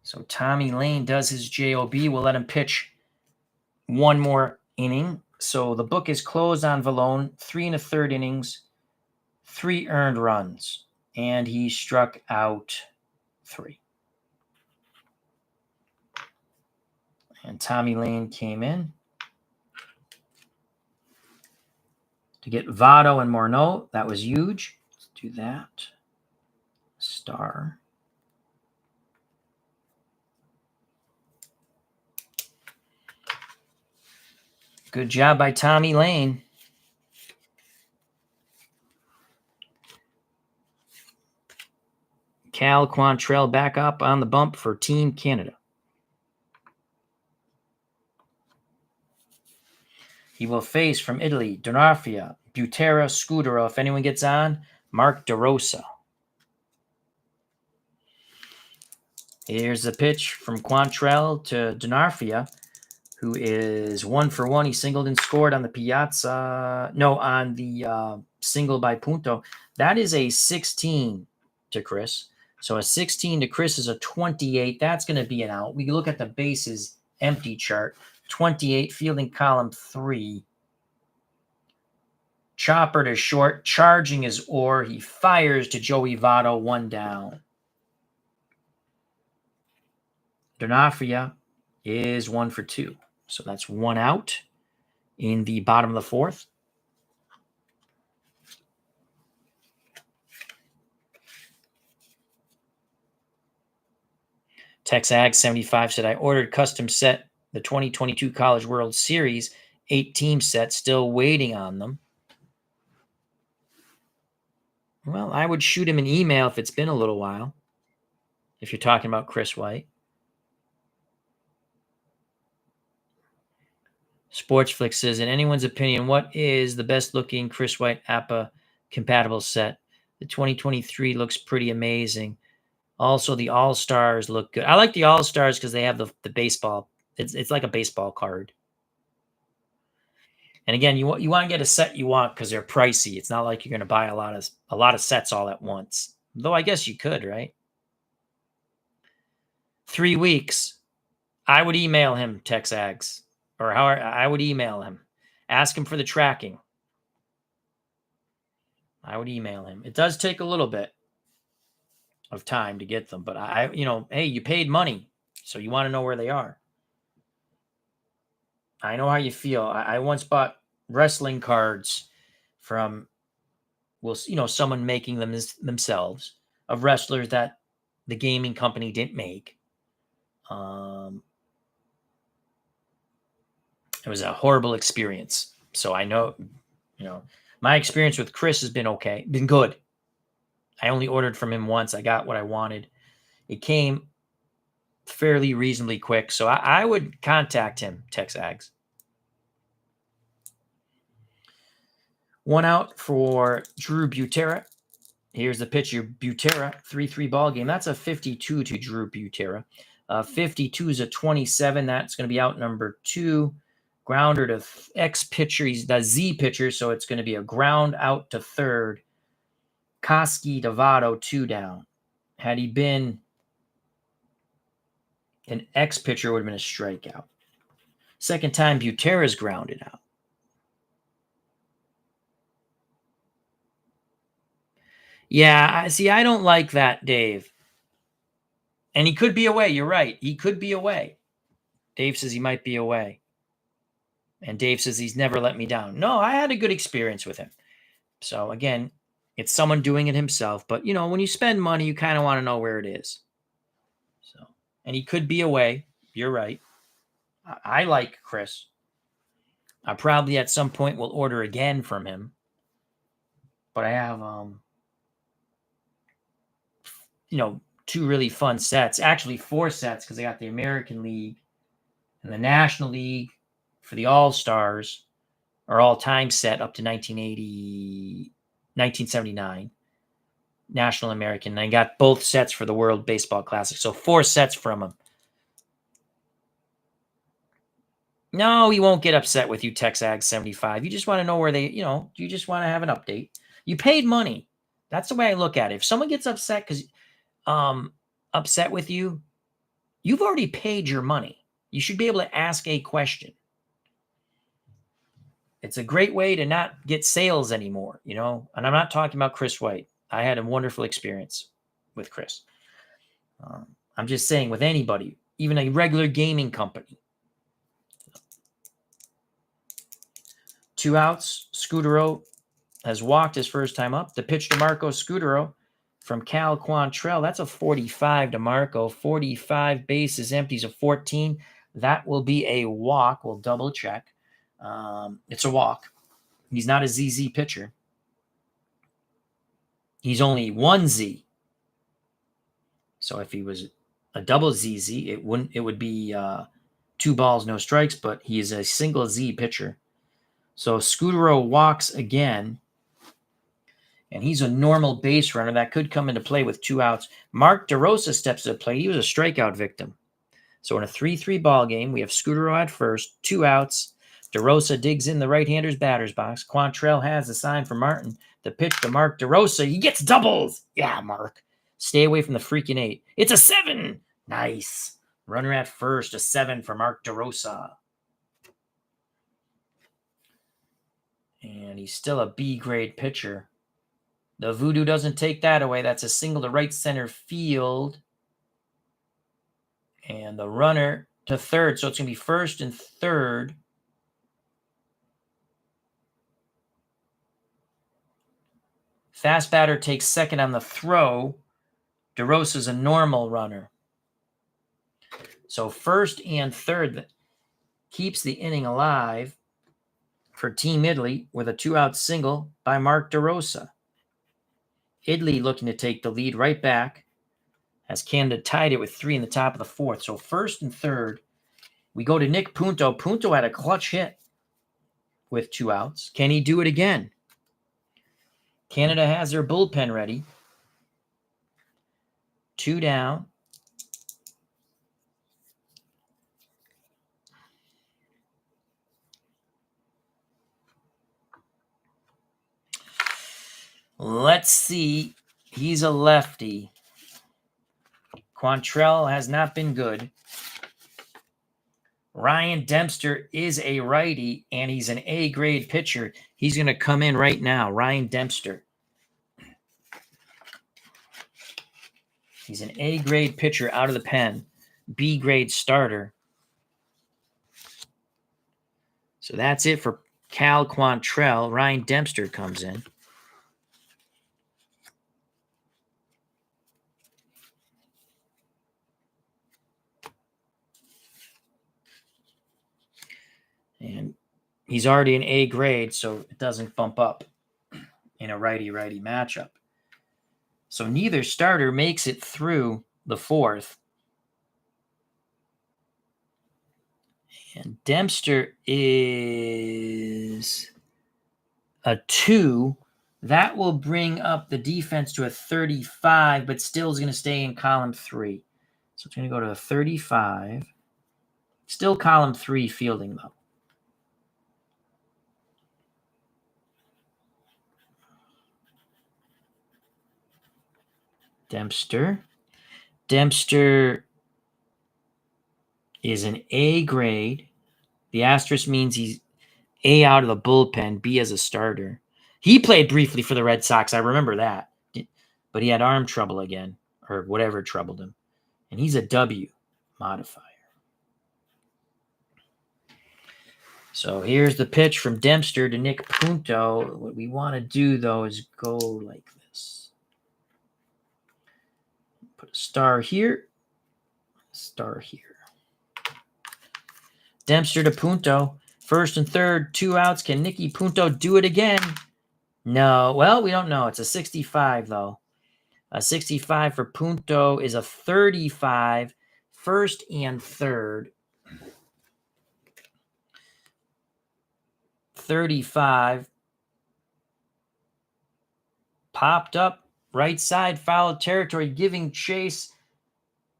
So Tommy Lane does his JOB. We'll let him pitch one more inning. So the book is closed on Vallone. 3 1/3 innings, 3 earned runs, and he struck out 3. And Tommy Lane came in to get Votto and Morneau. That was huge. Let's do that. Star. Good job by Tommy Lane. Cal Quantrell back up on the bump for Team Canada. He will face from Italy, Donarfia, Butera, Scudero. If anyone gets on, Mark DeRosa. Here's the pitch from Quantrell to Donarfia, who is 1 for 1. He singled and scored on the Piazza. No, on the single by Punto. That is a 16 to Chris. So a 16 to Chris is a 28. That's going to be an out. We look at the bases empty chart. 28, fielding column 3. Chopper to short, charging his oar. He fires to Joey Votto, 1 down. Donafria is 1 for 2. So that's 1 out. in the bottom of the fourth. TexAg 75 said, I ordered custom set the 2022 College World Series 8-team set, still waiting on them. Well, I would shoot him an email if it's been a little while, if you're talking about Chris White. Sportsflix says, in anyone's opinion, what is the best looking Chris White APBA compatible set? The 2023 looks pretty amazing. Also, the All-Stars look good. I like the All-Stars because they have the baseball. It's like a baseball card. And again, you want to get a set you want because they're pricey. It's not like you're going to buy a lot of sets all at once. Though I guess you could, right? 3 weeks. I would email him, TexAgs, or how I would email him. Ask him for the tracking. I would email him. It does take a little bit of time to get them, but hey, you paid money, so you want to know where they are. I know how you feel. I once bought wrestling cards from, someone making them themselves, of wrestlers that the gaming company didn't make. It was a horrible experience. So I know, my experience with Chris has been okay, been good. I only ordered from him once. I got what I wanted. It came fairly reasonably quick. So I would contact him, TexAgs. 1 out for Drew Butera. Here's the pitcher, Butera, 3-3 ball game. That's a 52 to Drew Butera. 52 is a 27. That's going to be out number 2. Grounder to X pitcher. He's the Z pitcher, so it's going to be a ground out to third. Koski Devato, 2 down. Had he been an X pitcher, it would have been a strikeout. Second time Butera's grounded out. Yeah, I don't like that, Dave. And he could be away. You're right. He could be away. Dave says he might be away. And Dave says he's never let me down. No, I had a good experience with him. So again, it's someone doing it himself. But, when you spend money, you kind of want to know where it is. So, and he could be away. You're right. I like Chris. I probably at some point will order again from him. But I have, 2 really fun sets. Actually, 4 sets because I got the American League and the National League for the All-Stars, or all-time set up to 1979. National American. And I got both sets for the World Baseball Classic. So 4 sets from him. No, he won't get upset with you, TexAg 75. You just want to know where they, you just want to have an update. You paid money. That's the way I look at it. If someone gets upset because upset with you, you've already paid your money. You should be able to ask a question. It's a great way to not get sales anymore, and I'm not talking about Chris White. I had a wonderful experience with Chris. I'm just saying with anybody, even a regular gaming company. 2 outs. Scudero has walked his first time up. The pitch to Marco Scudero from Cal Quantrell. That's a 45 to Marco. 45 bases empties of 14. That will be a walk. We'll double check. It's a walk. He's not a ZZ pitcher. He's only 1 Z. So if he was a double ZZ, it would be 2 balls, no strikes, but he is a single Z pitcher. So Scudero walks again, and he's a normal base runner that could come into play with 2 outs. Mark DeRosa steps to the plate. He was a strikeout victim. So in a 3-3 ball game, we have Scudero at first, 2 outs. DeRosa digs in the right-hander's batter's box. Quantrell has the sign for Martin. The pitch to Mark DeRosa. He gets doubles. Yeah, Mark. Stay away from the freaking 8. It's a 7. Nice. Runner at first, a 7 for Mark DeRosa. And he's still a B-grade pitcher. The voodoo doesn't take that away. That's a single to right center field. And the runner to third. So it's going to be first and third. Fast batter takes second on the throw. DeRosa's a normal runner. So first and third keeps the inning alive for Team Italy with a 2-out single by Mark DeRosa. Italy looking to take the lead right back as Canada tied it with 3 in the top of the fourth. So first and third, we go to Nick Punto. Punto had a clutch hit with 2 outs. Can he do it again? Canada has their bullpen ready. 2 down. Let's see. He's a lefty. Quantrill has not been good. Ryan Dempster is a righty, and he's an A-grade pitcher. He's going to come in right now. Ryan Dempster. He's an A-grade pitcher out of the pen. B-grade starter. So that's it for Cal Quantrill. Ryan Dempster comes in. And he's already an A grade, so it doesn't bump up in a righty-righty matchup. So neither starter makes it through the fourth. And Dempster is a 2. That will bring up the defense to a 35, but still is going to stay in column 3. So it's going to go to a 35. Still column 3 fielding, though. Dempster is an A grade. The asterisk means he's A out of the bullpen, B as a starter. He played briefly for the Red Sox. I remember that. But he had arm trouble again, or whatever troubled him. And he's a W modifier. So here's the pitch from Dempster to Nick Punto. What we want to do, though, is go like this. Put a star here, star here. Dempster to Punto. First and third, 2 outs. Can Nicky Punto do it again? No. Well, we don't know. It's a 65, though. A 65 for Punto is a 35. First and third. 35. Popped up. Right side, foul territory, giving chase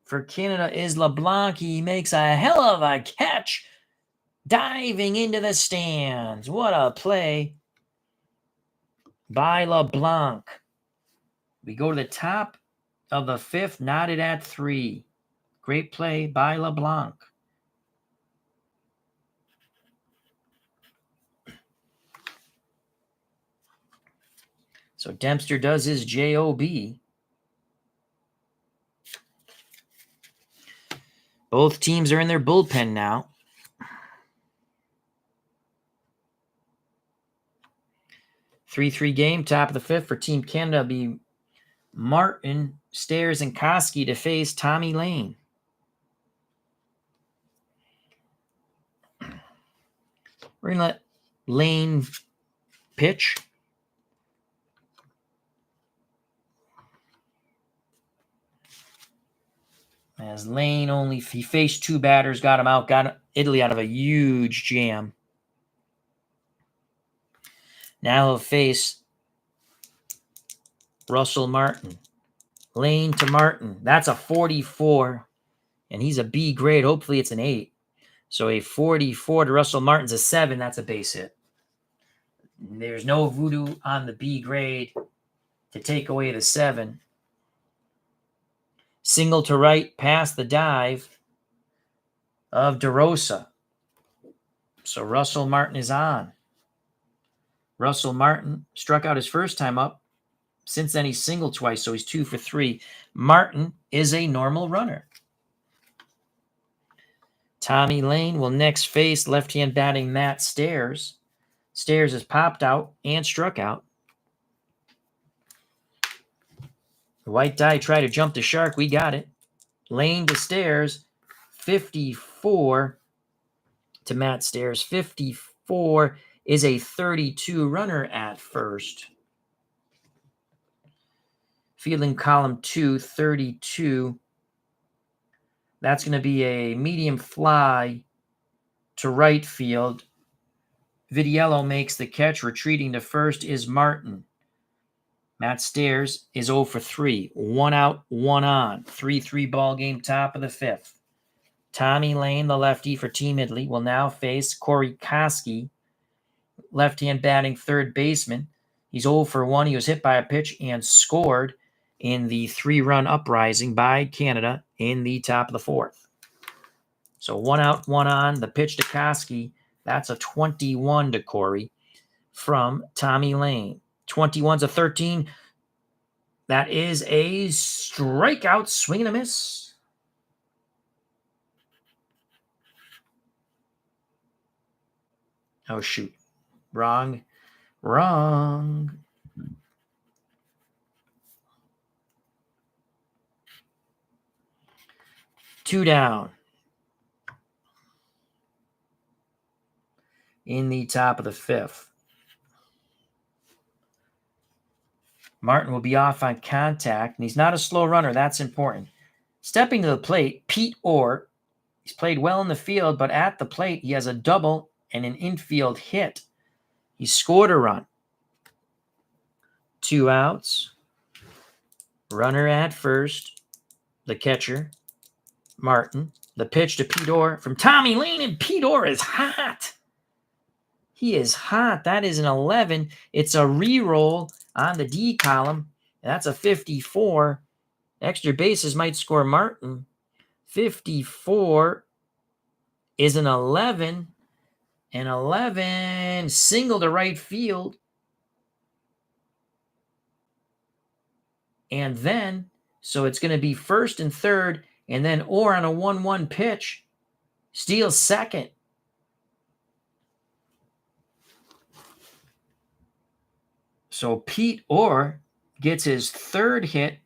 for Canada is LeBlanc. He makes a hell of a catch, diving into the stands. What a play by LeBlanc. We go to the top of the 5th, knotted at 3. Great play by LeBlanc. So Dempster does his job. Both teams are in their bullpen now. Three game, top of the 5th for Team Canada. Be Martin, Stairs, and Koski to face Tommy Lane. We're going to let Lane pitch. As Lane he faced 2 batters, got him out, got Italy out of a huge jam. Now he'll face Russell Martin. Lane to Martin. That's a 44, and he's a B grade. Hopefully it's an 8. So a 44 to Russell Martin's a 7. That's a base hit. There's no voodoo on the B grade to take away the 7. Single to right, past the dive of DeRosa. So Russell Martin is on. Russell Martin struck out his first time up. Since then, he's singled twice, so he's 2 for 3. Martin is a normal runner. Tommy Lane will next face left-hand batting Matt Stairs. Stairs has popped out and struck out. The white die tried to jump the shark. We got it. Lane to Stairs. 54 to Matt Stairs. 54 is a 32 runner at first. Fielding column 2, 32. That's going to be a medium fly to right field. Vidiello makes the catch. Retreating to first is Martin. Matt Stairs is 0 for 3. 1 out, 1 on. 3-3 ball game, top of the 5th. Tommy Lane, the lefty for Team Italy, will now face Corey Koski, left-hand batting third baseman. He's 0 for 1. He was hit by a pitch and scored in the 3-run uprising by Canada in the top of the 4th. So 1 out, 1 on. The pitch to Koski, that's a 21 to Corey from Tommy Lane. 21's a 13. That is a strikeout, swing and a miss. Oh, shoot. Wrong. 2 down. In the top of the 5th. Martin will be off on contact, and he's not a slow runner. That's important. Stepping to the plate, Pete Orr. He's played well in the field, but at the plate, he has a double and an infield hit. He scored a run. 2 outs. Runner at first. The catcher, Martin. The pitch to Pete Orr from Tommy Lane, and Pete Orr is hot. He is hot. That is an 11. It's a re-roll on the D column. That's a 54. Extra bases might score Martin. 54 is an 11. An 11 single to right field. And then, so it's going to be first and third, and then Orr on a 1-1 pitch steals second. So Pete Orr gets his 3rd hit,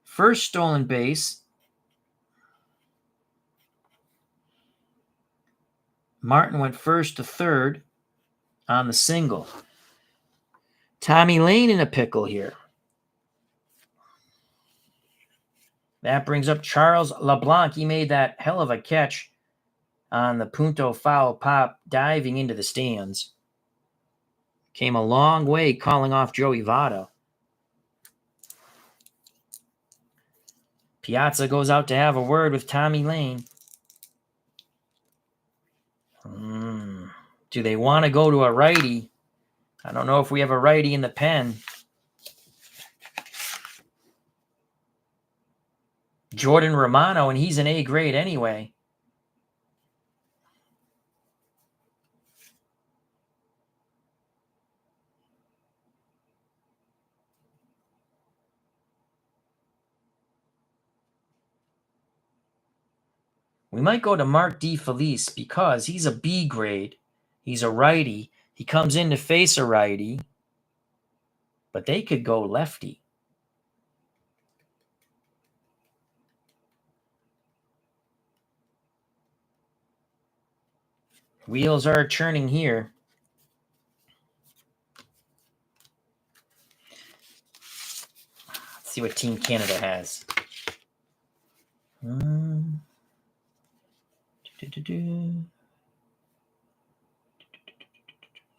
first stolen base. Martin went first to third on the single. Tommy Lane in a pickle here. That brings up Charles LeBlanc. He made that hell of a catch on the Punto foul pop, diving into the stands. Came a long way calling off Joey Votto. Piazza goes out to have a word with Tommy Lane. Do they want to go to a righty? I don't know if we have a righty in the pen. Jordan Romano, and he's an A grade anyway. We might go to Mark DeFelice because he's a B grade. He's a righty. He comes in to face a righty, but they could go lefty. Wheels are churning here. Let's see what Team Canada has.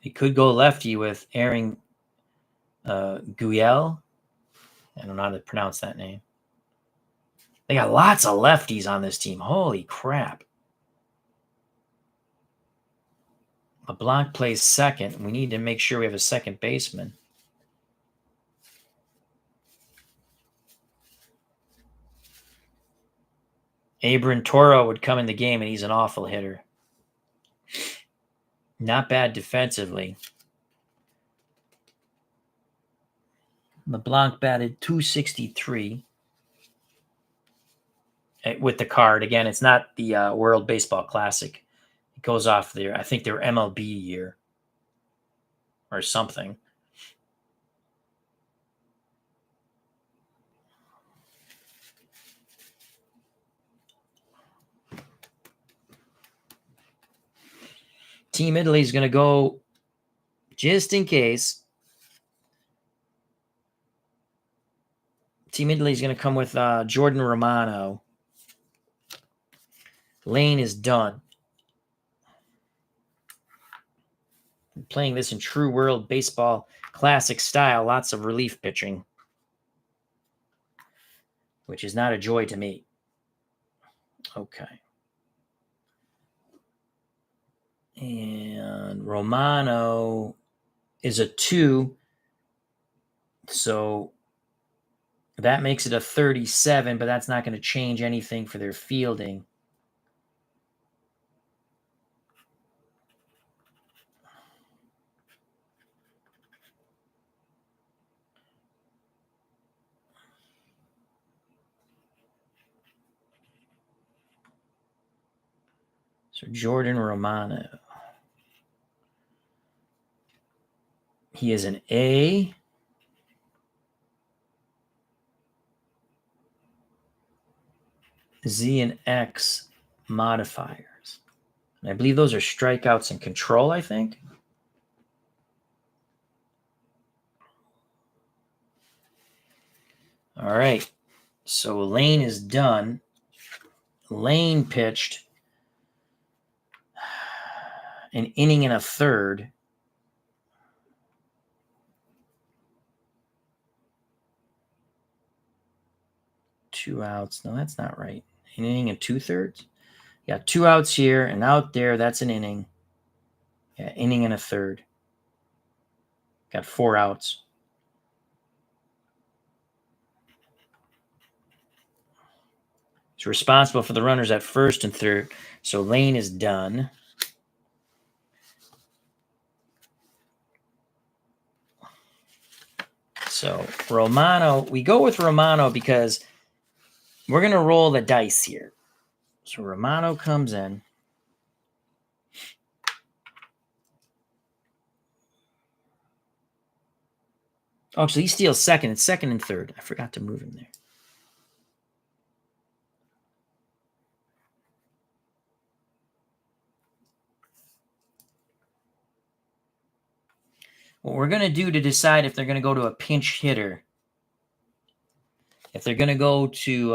He could go lefty with Aaron Guyel. I don't know how to pronounce that name. They got lots of lefties on this team. Holy crap. LeBlanc plays second. We need to make sure we have a second baseman. Abram Toro would come in the game, and he's an awful hitter. Not bad defensively. LeBlanc batted .263 with the card. Again, it's not the World Baseball Classic. It goes off their, I think their MLB year or something. Team Italy is going to go, just in case. Team Italy is going to come with Jordan Romano. Lane is done. I'm playing this in True World Baseball Classic style. Lots of relief pitching, which is not a joy to me. Okay. And Romano is a 2. So that makes it a 37, but that's not going to change anything for their fielding. So Jordan Romano. He is an A. Z and X modifiers. And I believe those are strikeouts and control, I think. All right. So Lane is done. Lane pitched an inning and a third. Two outs. No, that's not right. An inning and 2/3. Yeah, 2 outs here and out there. That's an inning. Yeah, inning and a third. Got 4 outs. He's responsible for the runners at first and third. So Lane is done. So Romano, we go with Romano because we're going to roll the dice here. So Romano comes in. Oh, so he steals second. It's second and third. I forgot to move him there. What we're going to do to decide if they're going to go to a pinch hitter, if they're going to go to,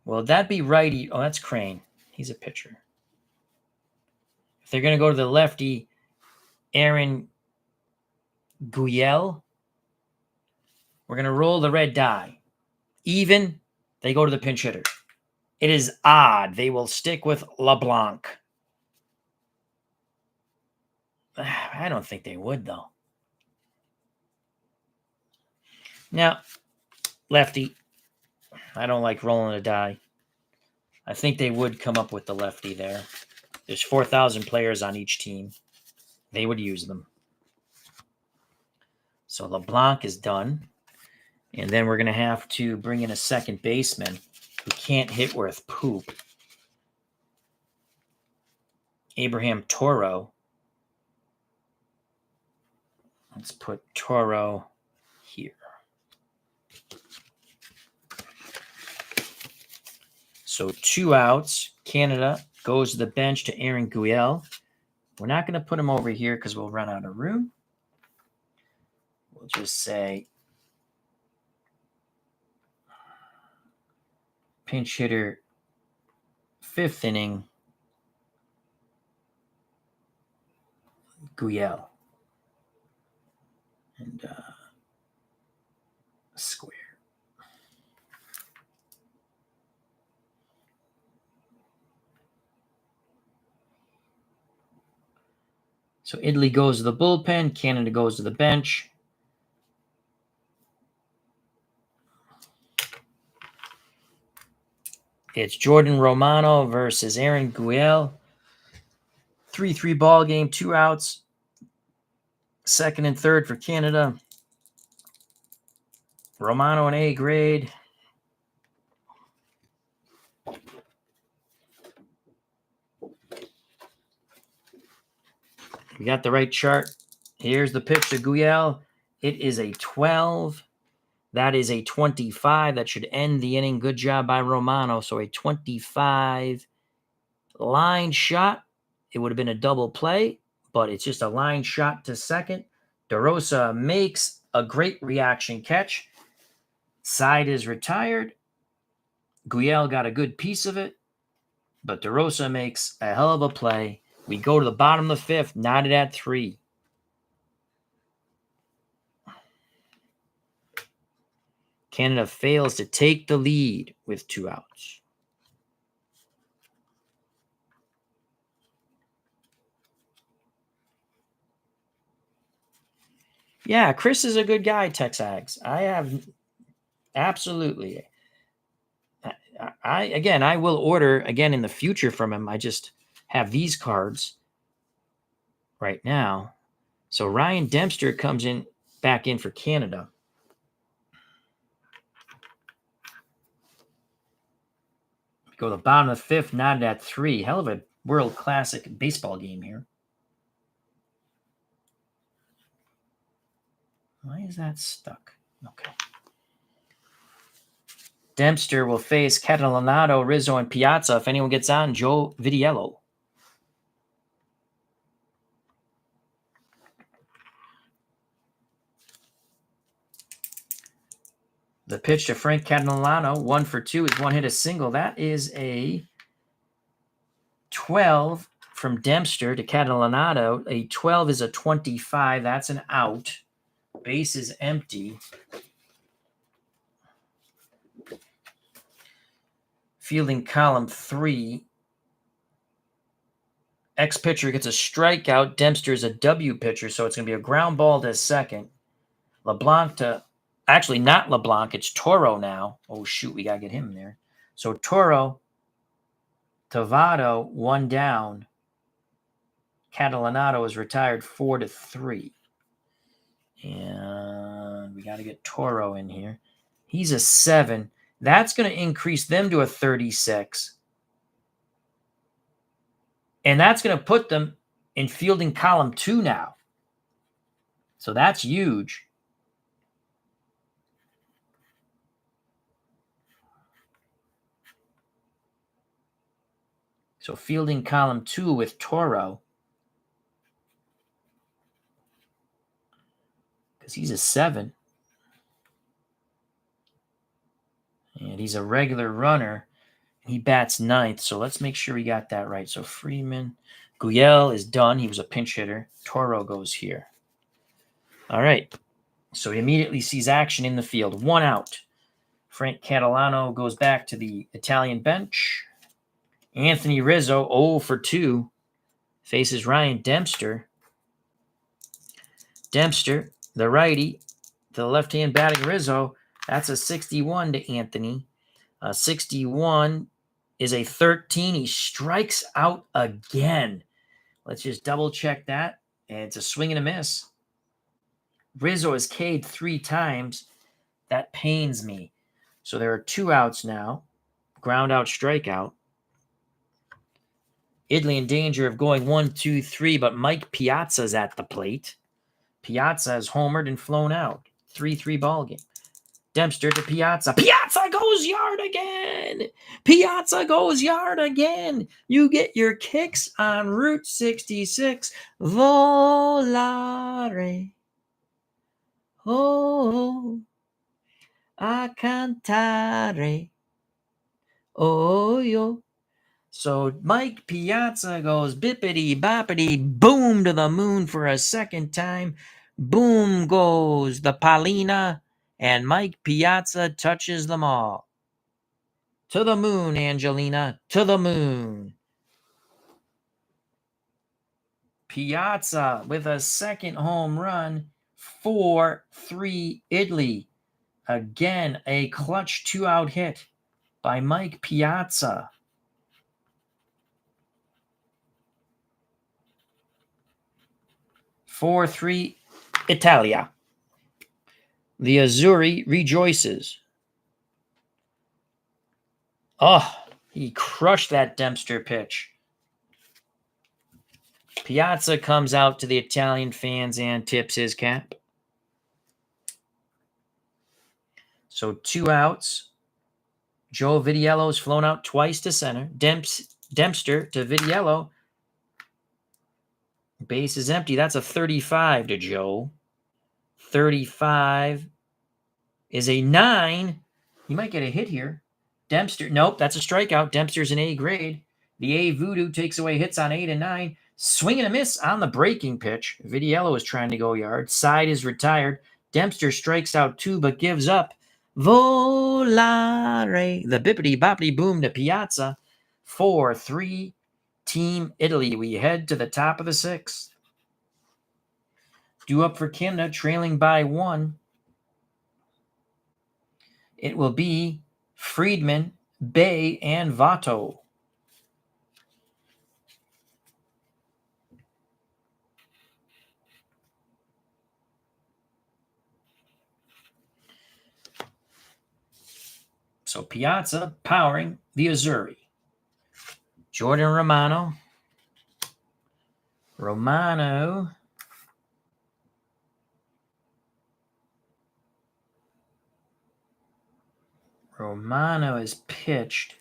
well, that'd be righty. Oh, that's Crane. He's a pitcher. If they're going to go to the lefty, Aaron Guyel, we're going to roll the red die. Even, they go to the pinch hitter. It is odd. They will stick with LeBlanc. I don't think they would, though. Now, lefty, I don't like rolling a die. I think they would come up with the lefty there. There's 4,000 players on each team. They would use them. So LeBlanc is done. And then we're going to have to bring in a second baseman who can't hit worth poop. Abraham Toro. Let's put Toro here. So 2 outs. Canada goes to the bench to Aaron Guyel. We're not going to put him over here because we'll run out of room. We'll just say pinch hitter, 5th inning, Guyel. And square. So Italy goes to the bullpen. Canada goes to the bench. It's Jordan Romano versus Aaron Guyel. 3-3 ball game, 2 outs. Second and third for Canada. Romano an A grade. We got the right chart. Here's the pitch to Guyel. It is a 12. That is a 25. That should end the inning. Good job by Romano. So a 25 line shot. it would have been a double play, but it's just a line shot to second. DeRosa makes a great reaction catch. Side is retired. Guyel got a good piece of it, but DeRosa makes a hell of a play. We go to the bottom of the fifth, knotted at 3. Canada fails to take the lead with 2 outs. Yeah, Chris is a good guy, Texags. I have absolutely. I will order again in the future from him. I just have these cards right now. So Ryan Dempster comes in back in for Canada. Go to the bottom of the fifth, knotted at 3. Hell of a World Classic baseball game here. Why is that stuck? Okay. Dempster will face Catalanato, Rizzo, and Piazza. If anyone gets on, Joe Vitiello. The pitch to Frank Catalano, 1 for 2 is 1 hit, a single. That is a 12 from Dempster to Catalanato. A 12 is a 25. That's an out. Base is empty. Fielding column 3. X-pitcher gets a strikeout. Dempster is a W pitcher, so it's going to be a ground ball to second. LeBlanc to... Actually, not LeBlanc. It's Toro now. Oh, shoot. We got to get him there. So Toro to Votto, 1 down. Catalanato is retired 4-3. And we got to get Toro in here. He's a 7. That's going to increase them to a 36. And that's going to put them in fielding column 2 now. So that's huge. So fielding column 2 with Toro. Because he's a 7. And he's a regular runner. He bats 9th. So let's make sure we got that right. So Freeman. Guyel is done. He was a pinch hitter. Toro goes here. All right. So he immediately sees action in the field. 1 out. Frank Catalano goes back to the Italian bench. Anthony Rizzo, 0 for 2, faces Ryan Dempster. Dempster, the righty, to the left-hand batting Rizzo. That's a 61 to Anthony. 61 is a 13. He strikes out again. Let's just double-check that. And it's a swing and a miss. Rizzo is K'd 3 times. That pains me. So there are 2 outs now. Ground out, strikeout. Idley in danger of going 1, 2, 3, but Mike Piazza's at the plate. Piazza has homered and flown out. 3-3 ball game. Dempster to Piazza. Piazza goes yard again. Piazza goes yard again. You get your kicks on Route 66. Volare. Oh, a cantare. Oh, yo. So Mike Piazza goes bippity boppity boom to the moon for a second time. Boom goes the Paulina, and Mike Piazza touches them all. To the moon, Angelina, to the moon. Piazza with a second home run, 4-3 Idley. Again, a clutch 2-out hit by Mike Piazza. 4-3 Italia. The Azzurri rejoices. Oh, he crushed that Dempster pitch. Piazza comes out to the Italian fans and tips his cap. So 2 outs. Joe Vitiello's flown out twice to center. Dempster to Vitiello. Base is empty. That's a 35 to Joe. 35 is a 9. You might get a hit here. Dempster. Nope, that's a strikeout. Dempster's an A grade. The A voodoo takes away hits on 8 and 9. Swing and a miss on the breaking pitch. Vitiello is trying to go yard. Side is retired. Dempster strikes out 2 but gives up. Volare. The bippity boppity boom to Piazza. 4-3. Team Italy. We head to the top of the 6th. Due up for Canada, trailing by 1. It will be Friedman, Bay, and Votto. So Piazza powering the Azzurri. Jordan Romano. Romano is pitched.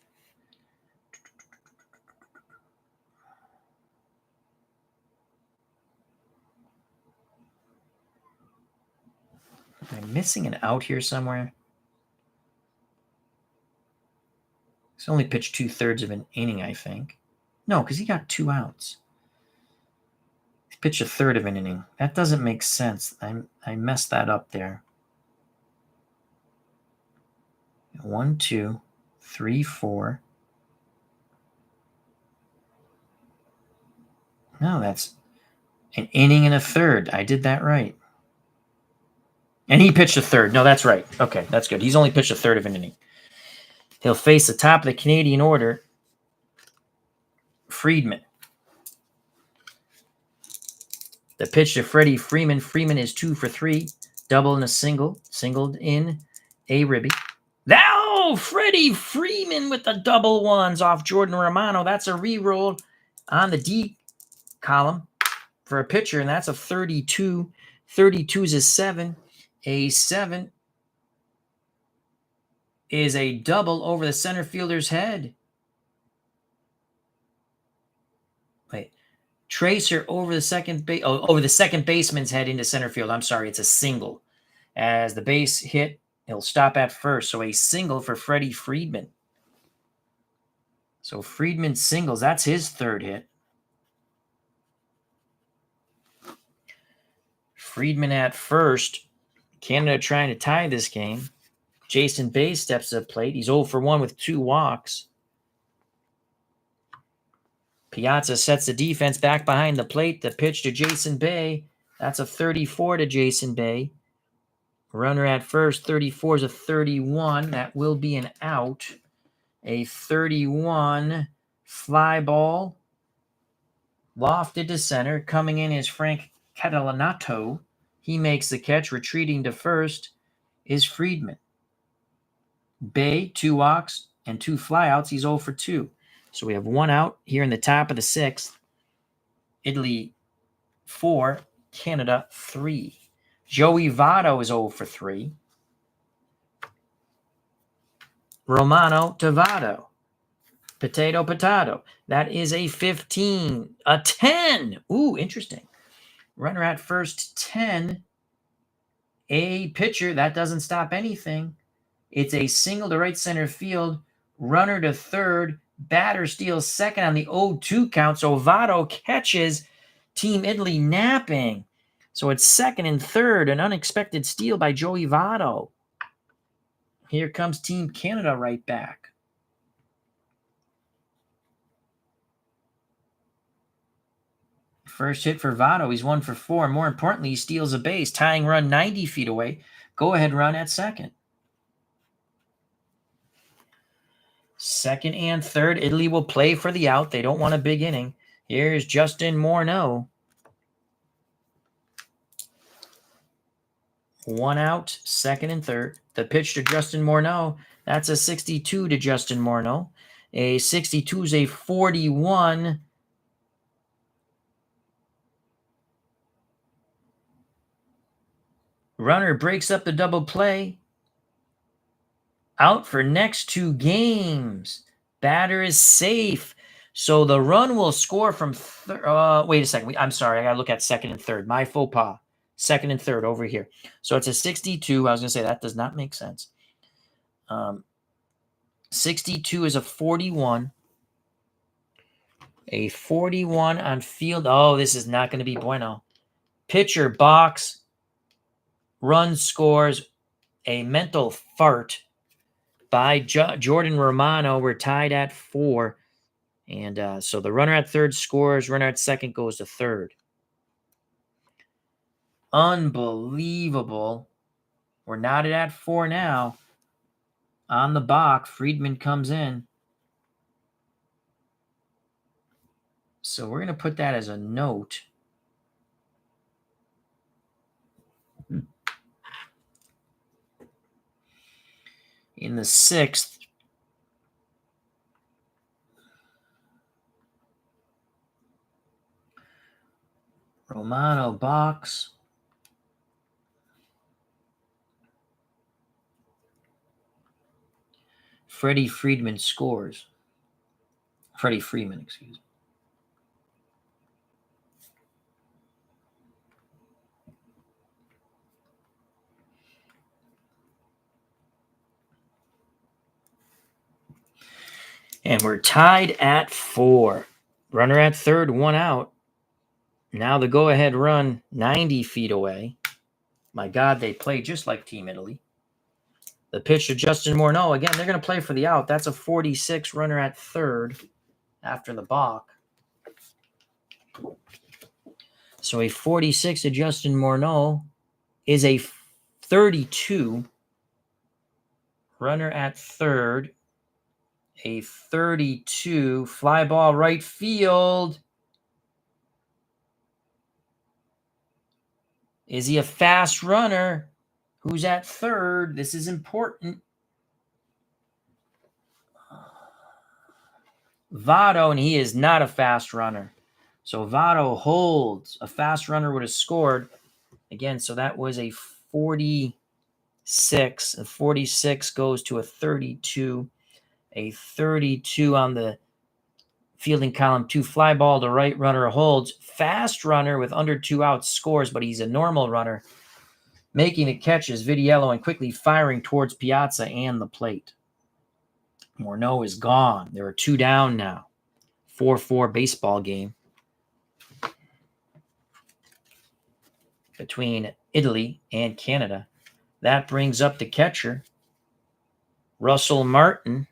Am I missing an out here somewhere? He's only pitched 2/3 of an inning, I think. No, because he got 2 outs. He pitched 1/3 of an inning. That doesn't make sense. I messed that up there. 1, 2, 3, 4. No, that's an inning and a third. I did that right. And he pitched 1/3. No, that's right. Okay, that's good. He's only pitched 1/3 of an inning. He'll face the top of the Canadian order, Friedman. The pitch to Freddie Freeman. Freeman is 2 for 3. Double and a single. Singled in a ribby. Now, Freddie Freeman with the double ones off Jordan Romano. That's a reroll on the D column for a pitcher, and that's a 32. 32 is a 7. A 7 is a double over the center fielder's head. Wait. Tracer over the second baseman's head into center field. I'm sorry, it's a single. As the base hit, he'll stop at first. So a single for Freddie Freeman. So Freeman singles. That's his 3rd hit. Freeman at first. Canada trying to tie this game. Jason Bay steps to the plate. He's 0 for 1 with 2 walks. Piazza sets the defense back behind the plate. The pitch to Jason Bay. That's a 34 to Jason Bay. Runner at first. 34 is a 31. That will be an out. A 31 fly ball. Lofted to center. Coming in is Frank Catalanato. He makes the catch. Retreating to first is Friedman. Bay, 2 walks and 2 flyouts. He's 0 for 2. So we have 1 out here in the top of the 6th. Italy 4, Canada 3. Joey Votto is 0 for 3. Romano to Votto. Potato. That is a 15. A 10. Ooh, interesting. Runner at first, 10. A pitcher. That doesn't stop anything. It's a single to right center field. Runner to third. Batter steals second on the 0-2 count. So Votto catches. Team Italy napping. So it's second and third. An unexpected steal by Joey Votto. Here comes Team Canada right back. First hit for Votto. He's 1 for 4. More importantly, he steals a base. Tying run 90 feet away. Go-ahead run at second. Second and third. Italy will play for the out. They don't want a big inning. Here's Justin Morneau. 1 out, second and third. The pitch to Justin Morneau. That's a 62 to Justin Morneau. A 62 is a 41. Runner breaks up the double play. Out for next 2 games. Batter is safe. So the run will score from wait a second. I'm sorry. I got to look at second and third. My faux pas. Second and third over here. So it's a 62. I was going to say that does not make sense. 62 is a 41. A 41 on field. Oh, this is not going to be bueno. Pitcher box. Run scores. A mental fart by Jordan Romano. We're tied at 4. And so the runner at third scores. Runner at second goes to third. Unbelievable. We're knotted at 4 now. On the box, Friedman comes in. So we're going to put that as a note. In the 6th, Romano box. Freddie Freeman scores. Freddie Freeman, excuse me. And we're tied at 4. Runner at third, 1 out. Now the go-ahead run 90 feet away. My God, they play just like Team Italy. The pitch to Justin Morneau. Again, they're going to play for the out. That's a 46 runner at third after the balk. So a 46 to Justin Morneau is a 32 runner at third. A 32 fly ball right field. Is he a fast runner? Who's at third? This is important. Votto, and he is not a fast runner. So Votto holds. A fast runner would have scored. Again, so that was a 46. A 46 goes to a 32. A 32 on the fielding column 2. Fly ball to right, runner holds. Fast runner with under 2 outs scores, but he's a normal runner. Making the catches, Vitiello, and quickly firing towards Piazza and the plate. Morneau is gone. There are 2 down now. 4-4 baseball game between Italy and Canada. That brings up the catcher, Russell Martin.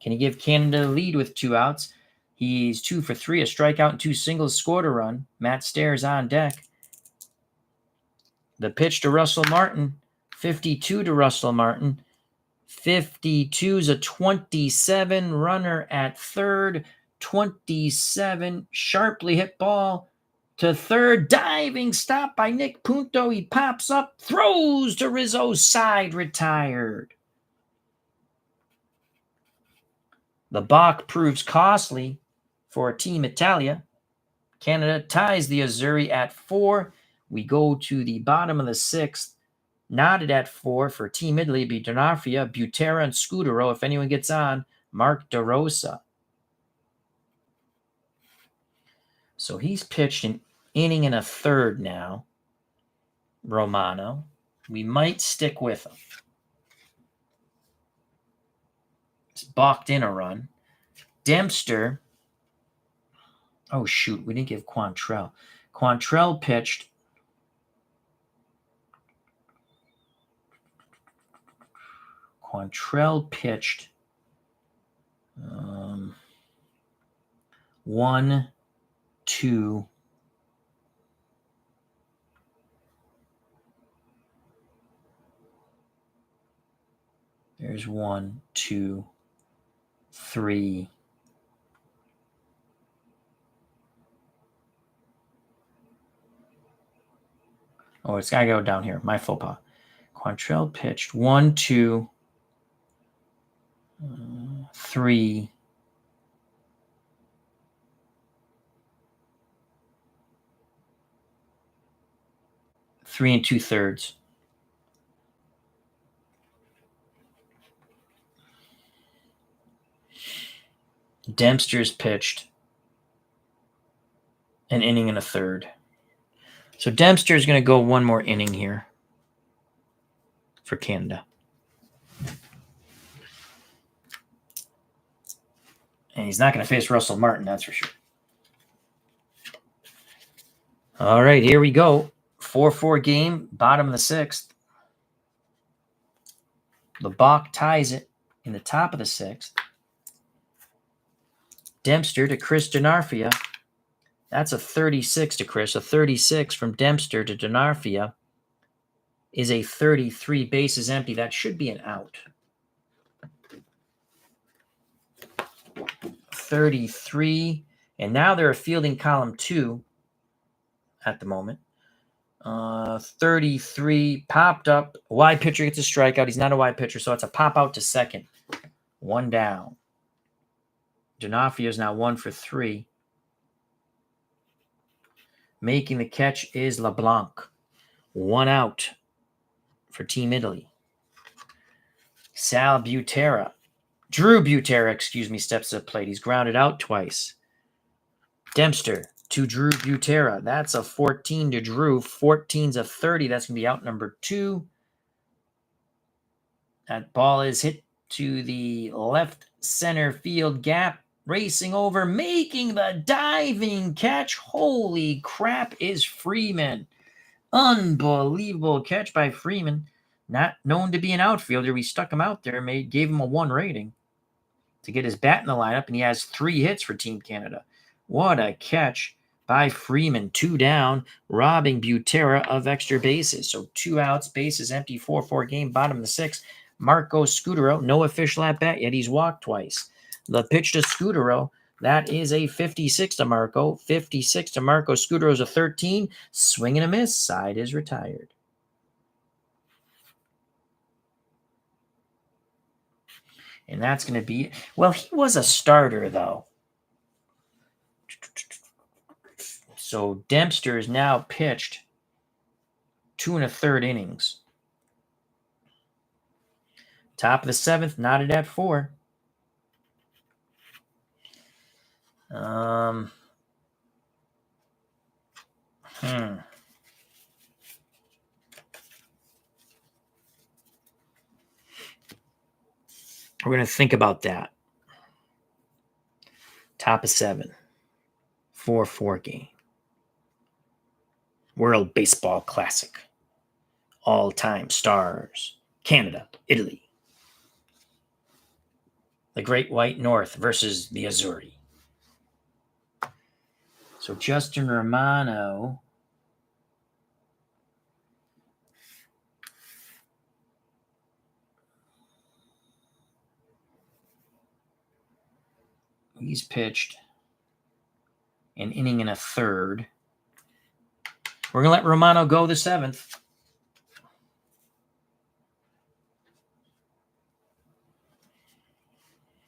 Can he give Canada the lead with 2 outs? He's 2 for 3, a strikeout and 2 singles, scored a run. Matt Stairs on deck. The pitch to Russell Martin, 52 to Russell Martin. 52 is a 27 runner at third. 27 sharply hit ball to third. Diving stop by Nick Punto. He pops up, throws to Rizzo's side, retired. The balk proves costly for Team Italia. Canada ties the Azzurri at 4. We go to the bottom of the 6th. Knotted at 4 for Team Italy be Donofrio, Butera, and Scudero. If anyone gets on, Mark DeRosa. So he's pitched an inning and a third now. Romano. We might stick with him. He's balked in a run. Dempster. Oh, shoot. We didn't give Quantrell. Quantrell pitched. Quantrell pitched 1, 2. There's 1, 2, 3. Oh, it's got to go down here. My faux pas. Quantrell pitched 1, 2, 3. 3 2/3. Dempster's pitched an inning and a third. So Dempster is going to go one more inning here for Canada. And he's not going to face Russell Martin, that's for sure. All right, here we go. 4-4 game, bottom of the sixth. LeBach ties it in the top of the sixth. Dempster to Chris Denarfia. That's a 36 to Chris. A 36 from Dempster to Denarfia is a 33, bases empty. That should be an out. 33. And now they're fielding column 2 at the moment. 33 popped up. Wide pitcher gets a strikeout. He's not a wide pitcher, so it's a pop out to second. One down. Denarfia is now 1 for 3. Making the catch is LeBlanc. 1 out for Team Italy. Drew Butera, steps to the plate. He's grounded out twice. Dempster to Drew Butera. That's a 14 to Drew. 14's a 30. That's going to be out number 2. That ball is hit to the left center field gap. Racing over, making the diving catch. Holy crap, is Freeman. Unbelievable catch by Freeman. Not known to be an outfielder. We stuck him out there and gave him a 1 rating to get his bat in the lineup, and he has 3 hits for Team Canada. What a catch by Freeman. 2 down, robbing Butera of extra bases. So 2 outs, bases empty, 4-4 game, bottom of the 6th. Marco Scutaro, no official at bat yet. He's walked twice. The pitch to Scutaro, that is a 56 to Marco. 56 to Marco. Scutaro's a 13. Swing and a miss. Side is retired. And that's going to be... Well, he was a starter, though. So Dempster is now pitched 2 1/3 innings. Top of the 7th, knotted at 4. We're going to think about that. Top of 7. 4-4 game. World Baseball Classic. All-time stars. Canada, Italy. The Great White North versus the Azzurri. So Justin Romano he's pitched an inning and a third. We're going to let Romano go the 7th.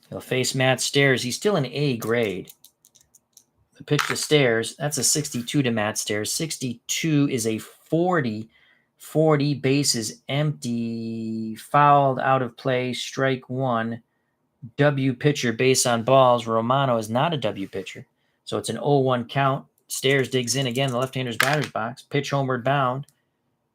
He'll face Matt Stairs. He's still an A grade. The pitch to Stairs, that's a 62 to Matt Stairs. 62 is a 40. 40, bases empty. Fouled, out of play, strike 1. W pitcher, base on balls. Romano is not a W pitcher. So it's an 0-1 count. Stairs digs in again, the left-hander's batter's box. Pitch homeward bound.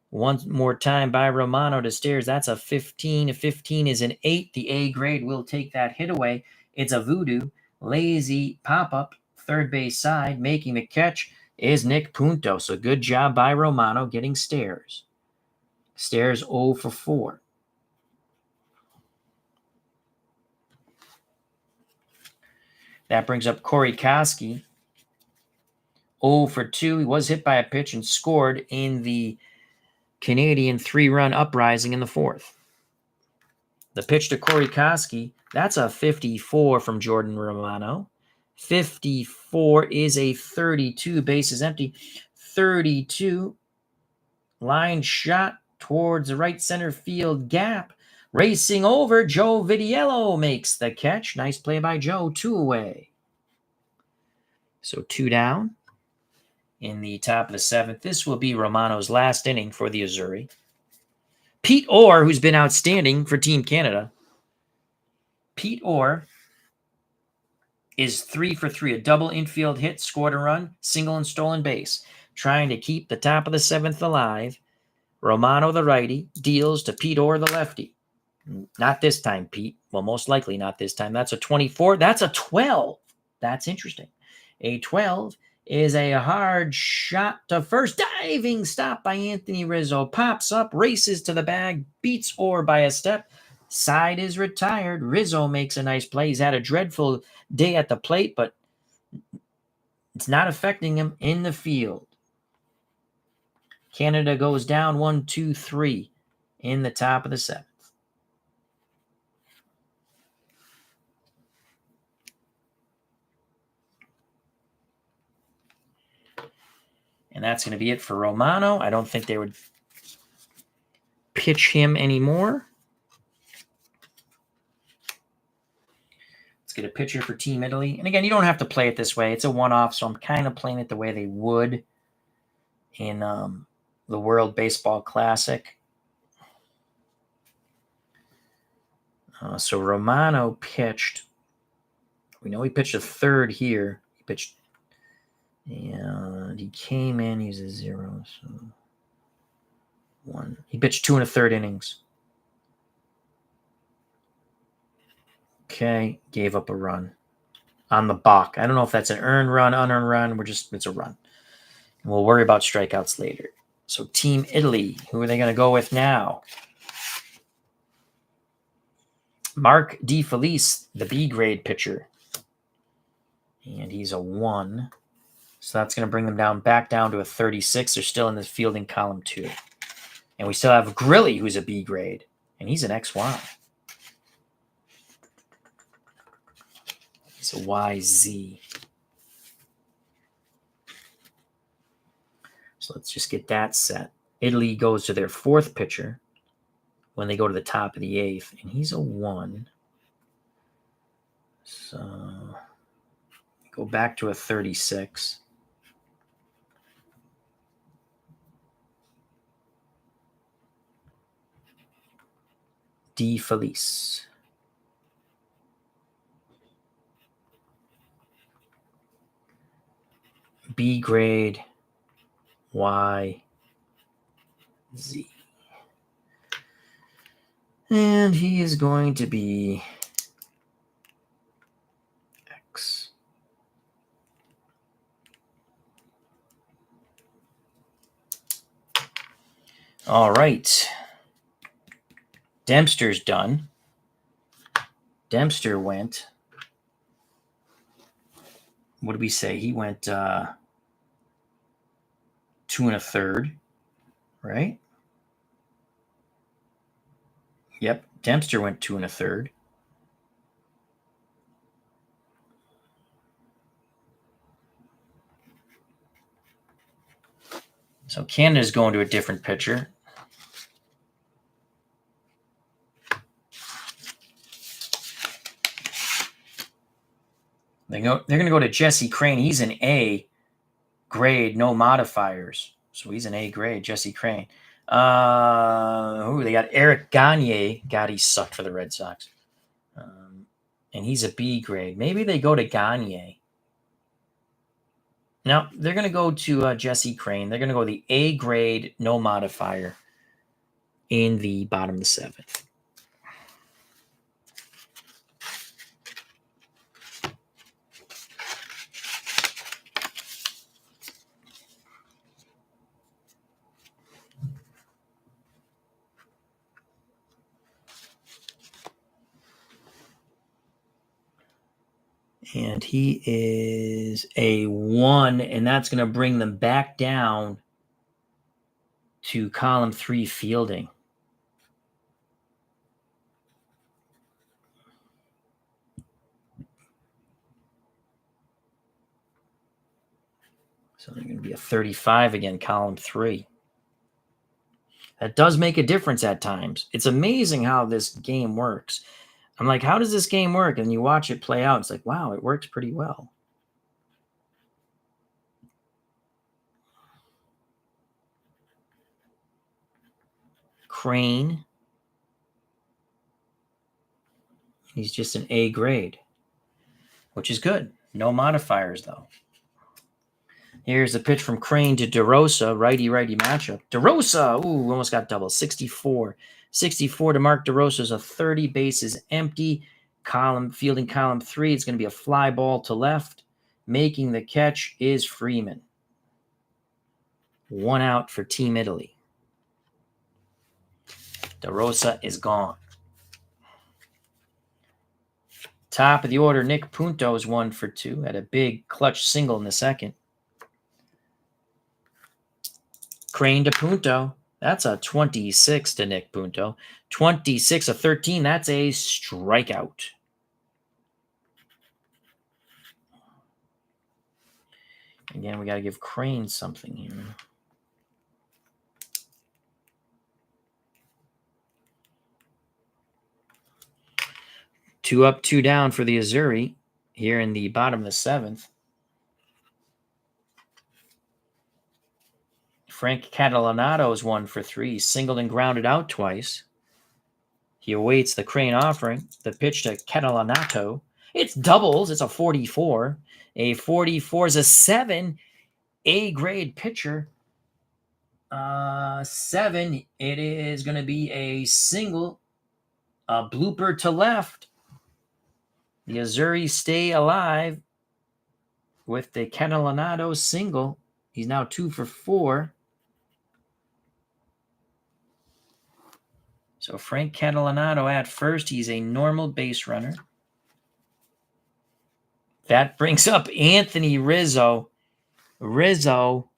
One more time by Romano to Stairs. That's a 15. A 15 is an 8. The A grade will take that hit away. It's a voodoo. Lazy pop-up. Third base side. Making the catch is Nick Punto. So good job by Romano getting Stairs. Stairs 0 for 4. That brings up Corey Koski. 0 for 2. He was hit by a pitch and scored in the Canadian 3-run uprising in the 4th. The pitch to Corey Koski, that's a 54 from Jordan Romano. 54 is a 32, bases empty. 32, line shot towards the right center field gap. Racing over, Joe Vitiello makes the catch. Nice play by Joe, 2 away. So 2 down in the top of the 7th. This will be Romano's last inning for the Azzurri. Pete Orr, who's been outstanding for Team Canada. Pete Orr is 3 for 3, a double infield hit, scored a run, single and stolen base. Trying to keep the top of the 7th alive. Romano, the righty, deals to Pete Orr, the lefty. Not this time, Pete. Well, most likely not this time. That's a 24. That's a 12. That's interesting. A 12 is a hard shot to first. Diving stop by Anthony Rizzo. Pops up, races to the bag, beats Orr by a step. Side is retired. Rizzo makes a nice play. He's had a dreadful day at the plate, but it's not affecting him in the field. Canada goes down 1-2-3 in the top of the 7th. And that's going to be it for Romano. I don't think they would pitch him anymore. Let's get a pitcher for Team Italy. And again, you don't have to play it this way. It's a one-off, so I'm kind of playing it the way they would in the World Baseball Classic. So Romano pitched. We know he pitched a third here. He pitched, and he came in. He's a 0, so 1. He pitched 2 1/3 innings. Okay, gave up a run on the balk. I don't know if that's an earned run, unearned run. It's a run. And we'll worry about strikeouts later. So Team Italy, who are they going to go with now? Mark De Felice, the B grade pitcher. And he's a 1. So that's going to bring them back down to a 36. They're still in the fielding column 2. And we still have Grilly, who's a B grade. And he's an XY. He's a YZ. So let's just get that set. Italy goes to their 4th pitcher when they go to the top of the 8th. And he's a 1. So go back to a 36. De Felice. B grade Y Z. And he is going to be X. All right. Dempster's done. Dempster went. What did we say? He went 2 1/3, right? Yep. Dempster went 2 1/3. So Canada's going to a different pitcher. They're going to go to Jesse Crane. He's an A grade, no modifiers. So he's an A grade, Jesse Crane. They got Eric Gagne. God, he sucked for the Red Sox. And he's a B grade. Maybe they go to Gagne. Now, they're going to go to Jesse Crane. They're going to go the A grade, no modifier in the bottom of the 7th. And he is a 1, and that's going to bring them back down to column 3 fielding. So they're going to be a 35 again, column 3. That does make a difference at times. It's amazing how this game works. I'm like, how does this game work? And you watch it play out. It's like, wow, it works pretty well. Crane. He's just an A grade. which is good. No modifiers, though. Here's the pitch from Crane to DeRosa, righty-righty matchup. DeRosa, ooh, almost got double. 64. 64 to Mark DeRosa's a 30 bases empty. Fielding column 3. It's going to be a fly ball to left. Making the catch is Freeman. 1 out for Team Italy. DeRosa is gone. Top of the order, Nick Punto is 1 for 2. Had a big clutch single in the second. Crane to Punto. That's a 26 to Nick Punto. 26 of 13. That's a strikeout. Again, we got to give Crane something here. Two up, 2 down for the Azzurri here in the bottom of the 7th. Frank Catalanato is 1 for 3. Singled and grounded out twice. He awaits the Crane offering. The pitch to Catalanato. It's doubles. It's a 44. A 44 is a 7. A-grade pitcher. 7. It is going to be a single. A blooper to left. The Azzurri stay alive with the Catalanato single. He's now 2 for 4. So Frank Catalanato at first. He's a normal base runner. That brings up Anthony Rizzo. Rizzo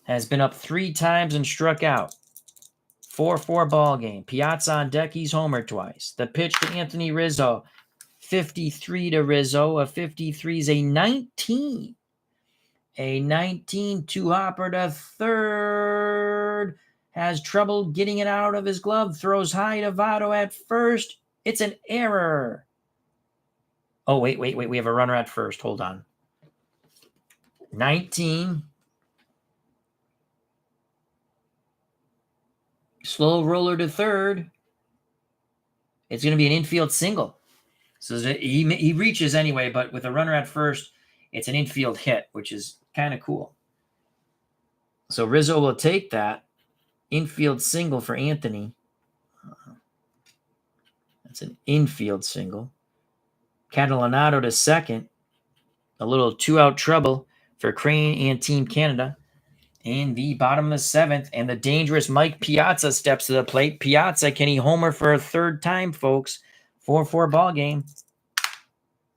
has been up 3 times and struck out. 4-4 ball game. Piazza on deck. He's homered twice. The pitch to Anthony Rizzo. 53 to Rizzo. A 53 is a 19. A 19 to Hopper to third. Has trouble getting it out of his glove. Throws high to Votto at first. It's an error. Oh, wait. We have a runner at first. Hold on. 19. Slow roller to third. It's going to be an infield single. So he reaches anyway, but with a runner at first, it's an infield hit, which is kind of cool. So Rizzo will take that. Infield single for Anthony. That's an infield single. Catalanato to second. A little 2-out trouble for Crane and Team Canada. In the bottom of the 7th, and the dangerous Mike Piazza steps to the plate. Piazza, can he homer for a 3rd time, folks? 4-4 ball game.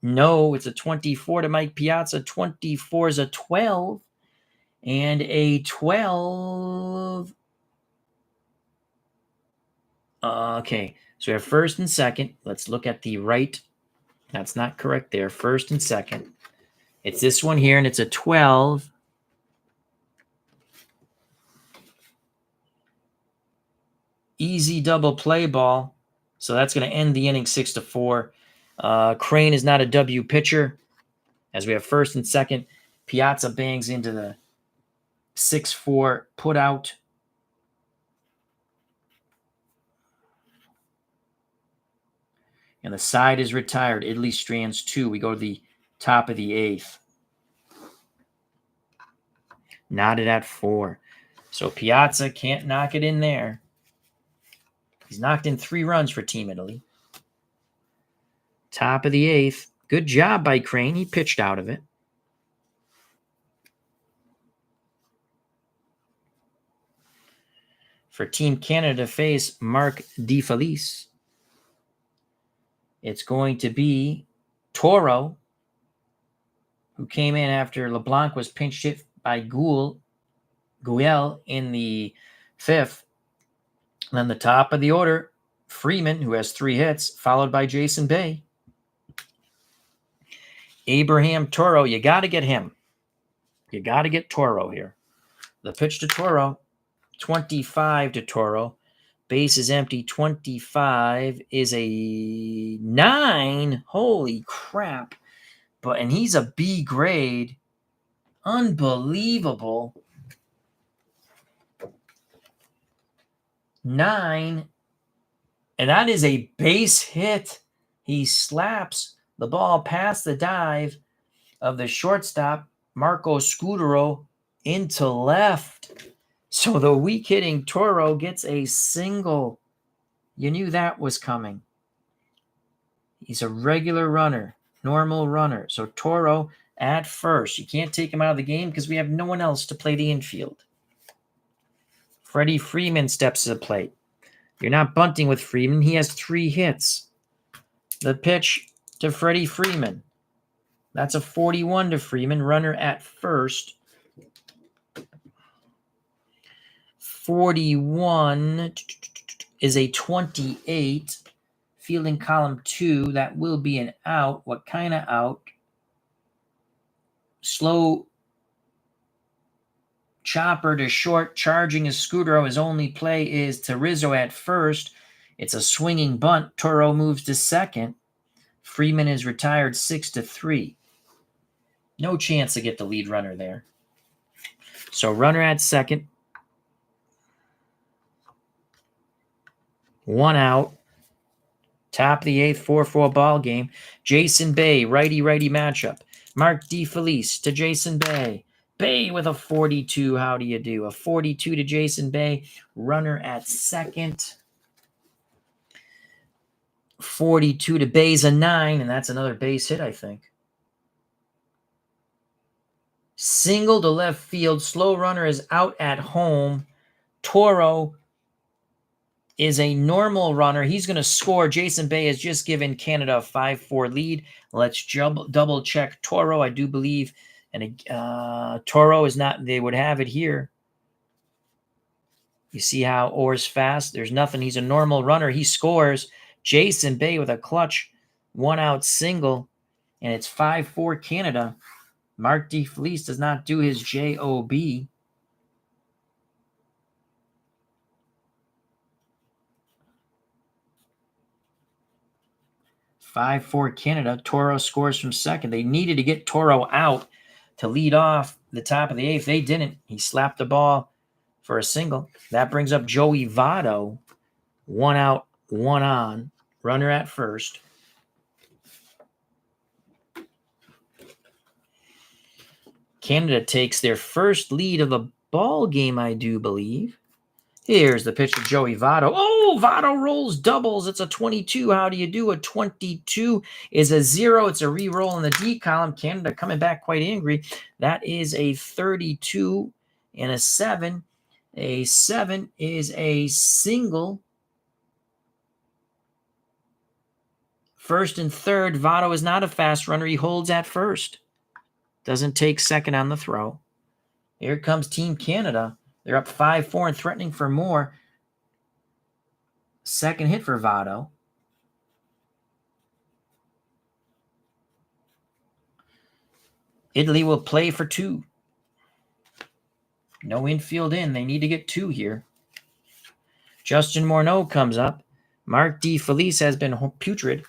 No, it's a 24 to Mike Piazza. 24 is a 12. And a 12. Okay, so we have first and second. Let's look at the right. That's not correct there. First and second. It's this one here, and it's a 12. Easy double play ball. So that's going to end the inning 6-4. Crane is not a W pitcher. As we have first and second. Piazza bangs into the 6-4 put out. And the side is retired. Italy strands 2. We go to the top of the 8th. Knotted at 4. So Piazza can't knock it in there. He's knocked in 3 runs for Team Italy. Top of the 8th. Good job by Crane. He pitched out of it. For Team Canada to face Mark DeFelice, it's going to be Toro, who came in after LeBlanc was pinch hit by Guel in the 5th. And then the top of the order, Freeman, who has 3 hits, followed by Jason Bay. Abraham Toro, you got to get him. You got to get Toro here. The pitch to Toro, 25 to Toro. Base is empty. 25 is a 9. Holy crap. And he's a B grade. Unbelievable. 9. And that is a base hit. He slaps the ball past the dive of the shortstop, Marco Scudero, into left. So the weak-hitting Toro gets a single. You knew that was coming. He's a regular runner, normal runner. So Toro at first. You can't take him out of the game because we have no one else to play the infield. Freddie Freeman steps to the plate. You're not bunting with Freeman. He has 3 hits. The pitch to Freddie Freeman. That's a 41 to Freeman. Runner at first. 41 is a 28. Fielding column 2. That will be an out. What kind of out? Slow chopper to short, charging his Scudero. His only play is to Rizzo at first. It's a swinging bunt. Toro moves to second. Freeman is retired 6-3. No chance to get the lead runner there. So runner at second. 1 out. Top of the 8th, 4-4 ball game. Jason Bay, righty-righty matchup. Mark DeFelice to Jason Bay. Bay with a 42. How do you do? A 42 to Jason Bay. Runner at second. 42 to Bay's a 9, and that's another base hit, I think. Single to left field. Slow runner is out at home. Toro is a normal runner. He's going to score. Jason Bay has just given Canada a 5-4 lead. Let's double check Toro. I do believe, and Toro is not. They would have it here. You see how Orr's fast? There's nothing. He's a normal runner. He scores. Jason Bay with a clutch 1-out single, and it's 5-4 Canada. Mark DeFelice does not do his job. 5-4 Canada. Toro scores from second. They needed to get Toro out to lead off the top of the 8th. They didn't. He slapped the ball for a single. That brings up Joey Votto. 1 out, 1 on. Runner at first. Canada takes their first lead of the ball game, I do believe. Here's the pitch to Joey Votto. Oh, Votto rolls doubles. It's a 22. How do you do? A 22 is a 0. It's a re-roll in the D column. Canada coming back quite angry. That is a 32 and a 7. A 7 is a single. First and third. Votto is not a fast runner. He holds at first. Doesn't take second on the throw. Here comes Team Canada. They're up 5-4 and threatening for more. Second hit for Votto. Italy will play for 2. No infield in. They need to get 2 here. Justin Morneau comes up. Mark DeFelice has been putrid.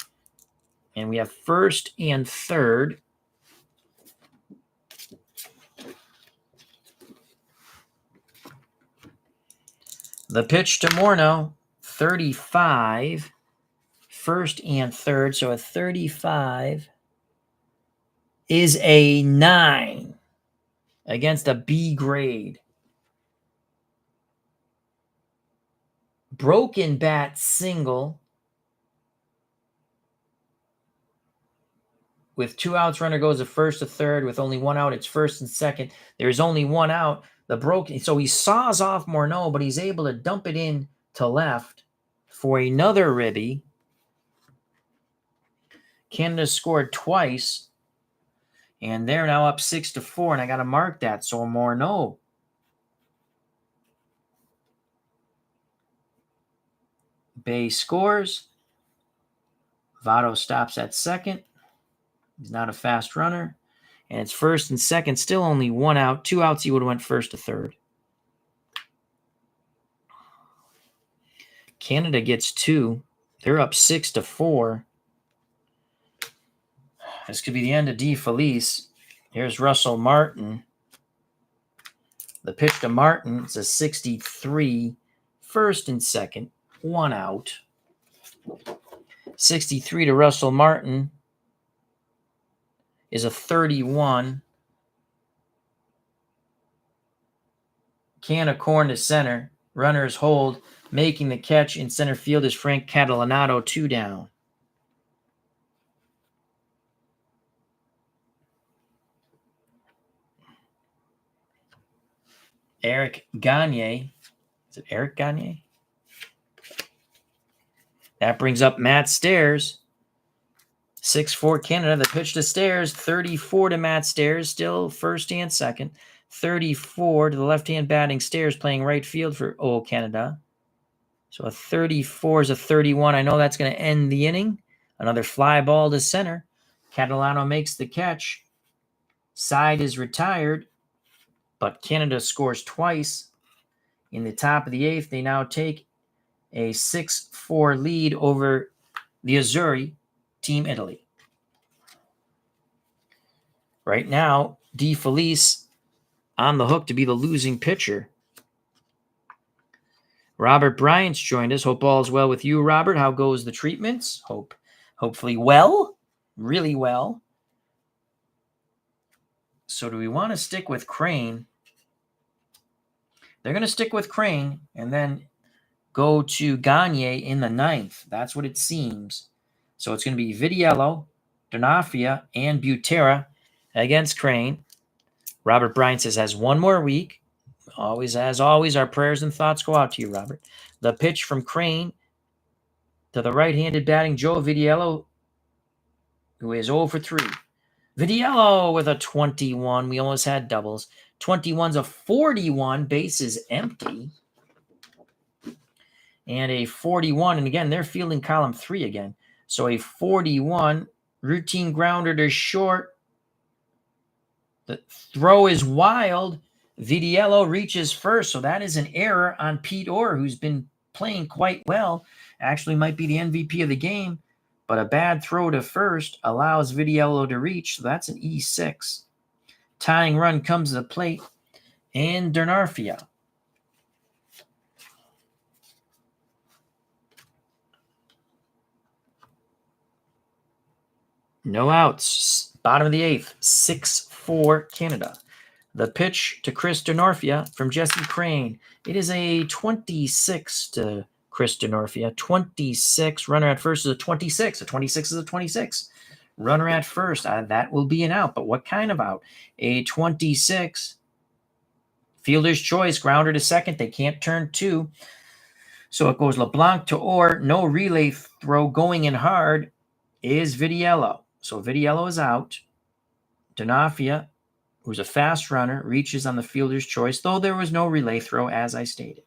And we have first and third. The pitch to Morneau, 35, first and third. So a 35 is a 9 against a B grade. Broken bat single with 2 outs. Runner goes to first to third. With only 1 out, it's first and second. There's only 1 out. So he saws off Morneau, but he's able to dump it in to left for another ribby. Canada scored twice, and they're now up 6-4, and I got to mark that. So Morneau. Bay scores. Votto stops at second. He's not a fast runner. And it's first and second, still only 1 out. 2 outs, he would have went first to third. Canada gets 2. They're up 6-4. This could be the end of DeFelice. Here's Russell Martin. The pitch to Martin is a 63. First and second, 1 out. 63 to Russell Martin. is a 31. Can of corn to center. Runners hold. Making the catch in center field is Frank Catalanato, 2 down. Eric Gagne. Is it Eric Gagne? That brings up Matt Stairs. 6'4" Canada. The pitch to Stairs. 34 to Matt Stairs. Still first and second. 34 to the left-hand batting Stairs, playing right field for Canada. So a 34 is a 31. I know that's going to end the inning. Another fly ball to center. Catalano makes the catch. Side is retired, but Canada scores twice. In the top of the 8th, they now take a 6-4 lead over the Azzurri, Team Italy. Right now, De Felice on the hook to be the losing pitcher. Robert Bryant's joined us. Hope all is well with you, Robert. How goes the treatments? Hopefully well, really well. So do we want to stick with Crane? They're going to stick with Crane and then go to Gagne in the 9th. That's what it seems. So it's going to be Vitiello, Donafia, and Butera against Crane. Robert Bryant says has one more week. Always, as always, our prayers and thoughts go out to you, Robert. The pitch from Crane to the right-handed batting Joe Vitiello, who is 0 for 3. Vitiello with a 21. We almost had doubles. 21's a 41. Bases empty. And a 41. And again, they're fielding column 3 again. So a 41. Routine grounder to short. The throw is wild. Vitiello reaches first, so that is an error on Pete Orr, who's been playing quite well. Actually might be the MVP of the game, but a bad throw to first allows Vitiello to reach, so that's an E6. Tying run comes to the plate, and Donarfia. No outs. Bottom of the 8th, 6-4 Canada. The pitch to Chris Donarfia from Jesse Crane. It is a 26 to Chris Donarfia. 26. Runner at first is a 26. A 26 is a 26. Runner at first. That will be an out. But what kind of out? A 26. Fielder's choice. Grounder to second. They can't turn 2. So it goes LeBlanc to Orr. No relay throw. Going in hard is Vitiello. So Vitiello is out. Donafia, who's a fast runner, reaches on the fielder's choice, though there was no relay throw, as I stated.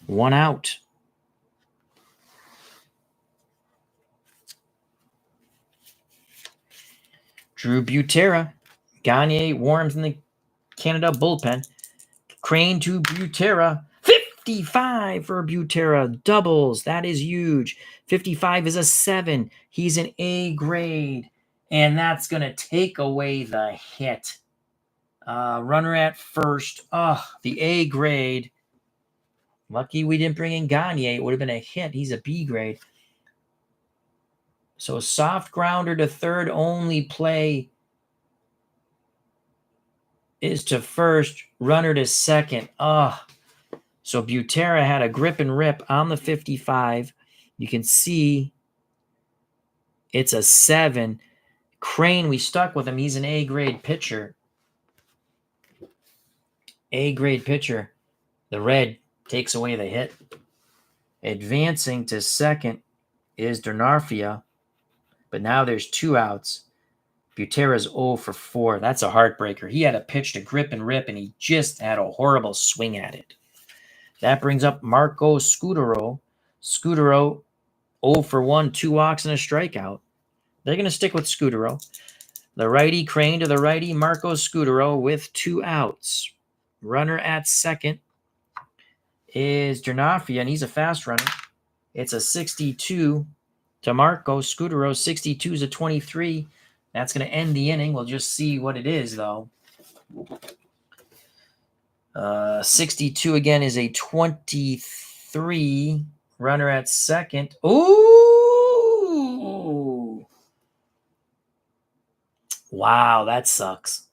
1 out. Drew Butera. Gagne warms in the Canada bullpen. Crane to Butera. 55 for Butera. Doubles. That is huge. 55 is a 7. He's an A grade. And that's going to take away the hit. Runner at first. The A grade. Lucky we didn't bring in Gagne. It would have been a hit. He's a B grade. So soft grounder to third. Only play is to first. Runner to second. So Butera had a grip and rip on the 55. You can see it's a 7. Crane, we stuck with him. He's an A-grade pitcher. A-grade pitcher. The red takes away the hit. Advancing to second is Donarfia. But now there's 2 outs. Butera's 0 for 4. That's a heartbreaker. He had a pitch to grip and rip, and he just had a horrible swing at it. That brings up Marco Scudero. Scudero 0 for 1, 2 walks and a strikeout. They're going to stick with Scudero. The righty, Crane to the righty, Marco Scudero with 2 outs. Runner at second is Donafia, and he's a fast runner. It's a 62 to Marco Scudero. 62 is a 23. That's going to end the inning. We'll just see what it is, though. 62 again is a 23. Runner at second. Ooh! Wow, that sucks.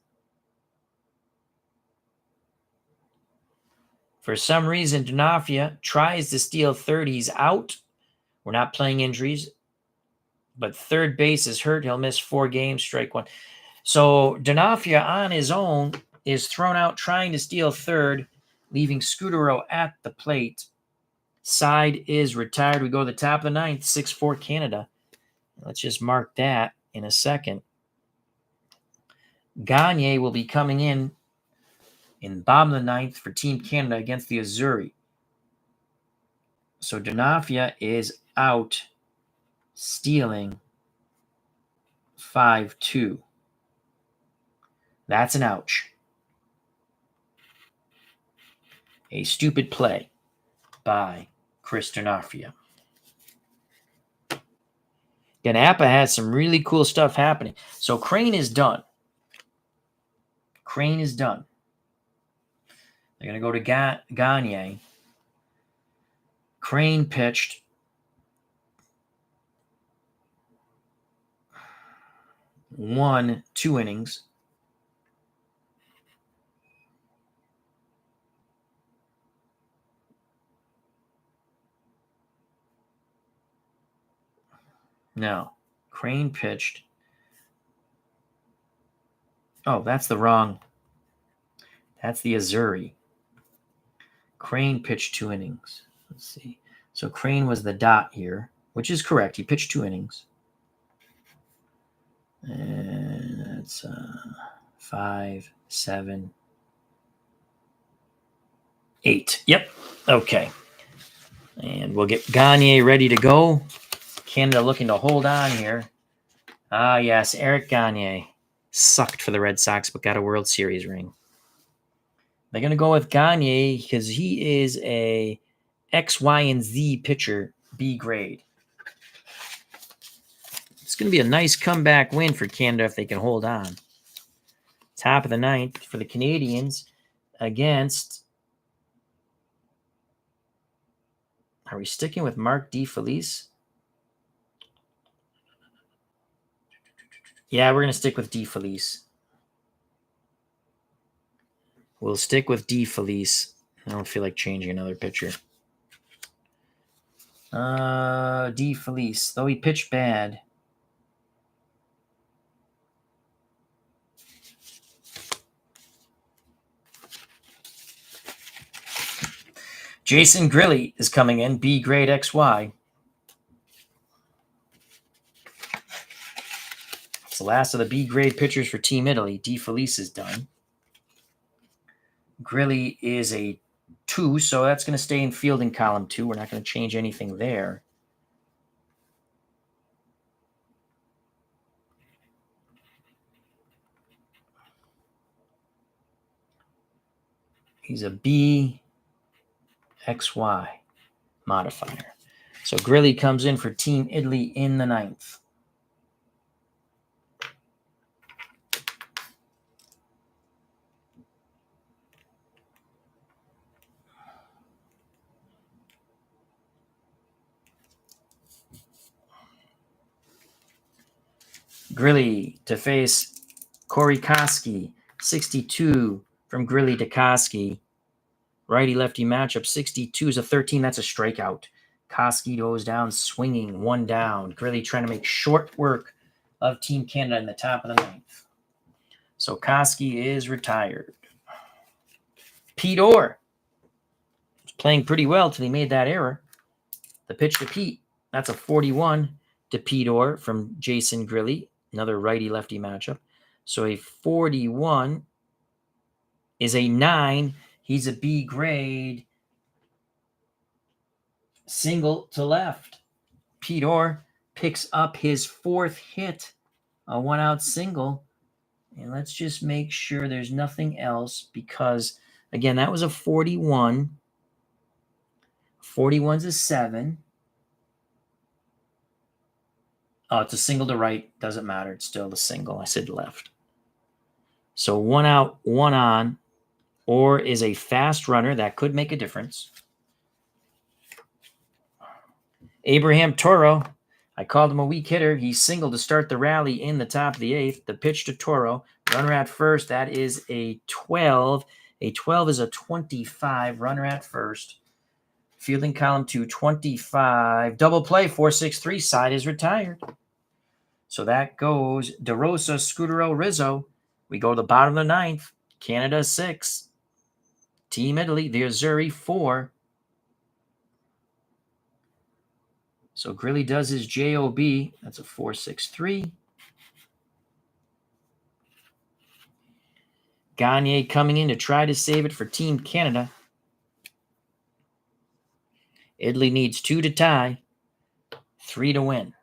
For some reason, Donafia tries to steal third. He's out. We're not playing injuries, but third base is hurt. He'll miss 4 games, strike 1. So Donafia on his own is thrown out trying to steal third, leaving Scudero at the plate. Side is retired. We go to the top of the 9th, 6-4 Canada. Let's just mark that in a second. Gagne will be coming in bottom of the 9th for Team Canada against the Azzurri. So Donafia is out, stealing 5-2. That's an ouch. A stupid play by Chris Donafia. Again, APBA has some really cool stuff happening. So Crane is done. Crane is done. They're going to go to Gagne. Crane pitched. Won 2 innings. No, Crane pitched. Oh, that's the wrong. That's the Azzurri. Crane pitched 2 innings. Let's see. So Crane was the dot here, which is correct. He pitched 2 innings. And that's 5, 7, 8. Yep. Okay. And we'll get Gagne ready to go. Canada looking to hold on here. Ah, yes, Eric Gagne. Sucked for the Red Sox, but got a World Series ring. They're going to go with Gagne because he is a X, Y, and Z pitcher, B grade. It's going to be a nice comeback win for Canada if they can hold on. Top of the 9th for the Canadians against... Are we sticking with Mark DeFelice? Yeah, we're going to stick with DeFelice. We'll stick with DeFelice. I don't feel like changing another pitcher. DeFelice, though he pitched bad. Jason Grilli is coming in, B grade XY. It's the last of the B grade pitchers for Team Italy. DeFelice is done. Grilli is a 2, so that's going to stay in fielding column 2. We're not going to change anything there. He's a B XY modifier. So Grilli comes in for Team Italy in the 9th. Grilli to face Corey Koski, 62 from Grilli to Koski. Righty-lefty matchup, 62 is a 13. That's a strikeout. Koski goes down swinging, 1 down. Grilli trying to make short work of Team Canada in the top of the 9th. So Koski is retired. Pete Orr was playing pretty well till he made that error. The pitch to Pete. That's a 41 to Pete Orr from Jason Grilli. Another righty-lefty matchup. So a 41 is a 9. He's a B grade. Single to left. Pete Orr picks up his 4th hit. A 1-out single. And let's just make sure there's nothing else because, again, that was a 41. 41's a 7. Oh, it's a single to right. Doesn't matter. It's still the single. I said left. So 1 out, 1 on. Or is a fast runner. That could make a difference. Abraham Toro. I called him a weak hitter. He singled to start the rally in the top of the 8th. The pitch to Toro. Runner at first. That is a 12. A 12 is a 25. Runner at first. Fielding column 2, 25. Double play, 4-6-3. Side is retired. So that goes DeRosa, Scudero, Rizzo. We go to the bottom of the 9th. Canada 6. Team Italy, the Azzurri 4. So Grilly does his JOB. That's a 4-6-3. Gagne coming in to try to save it for Team Canada. Italy needs 2 to tie, 3 to win.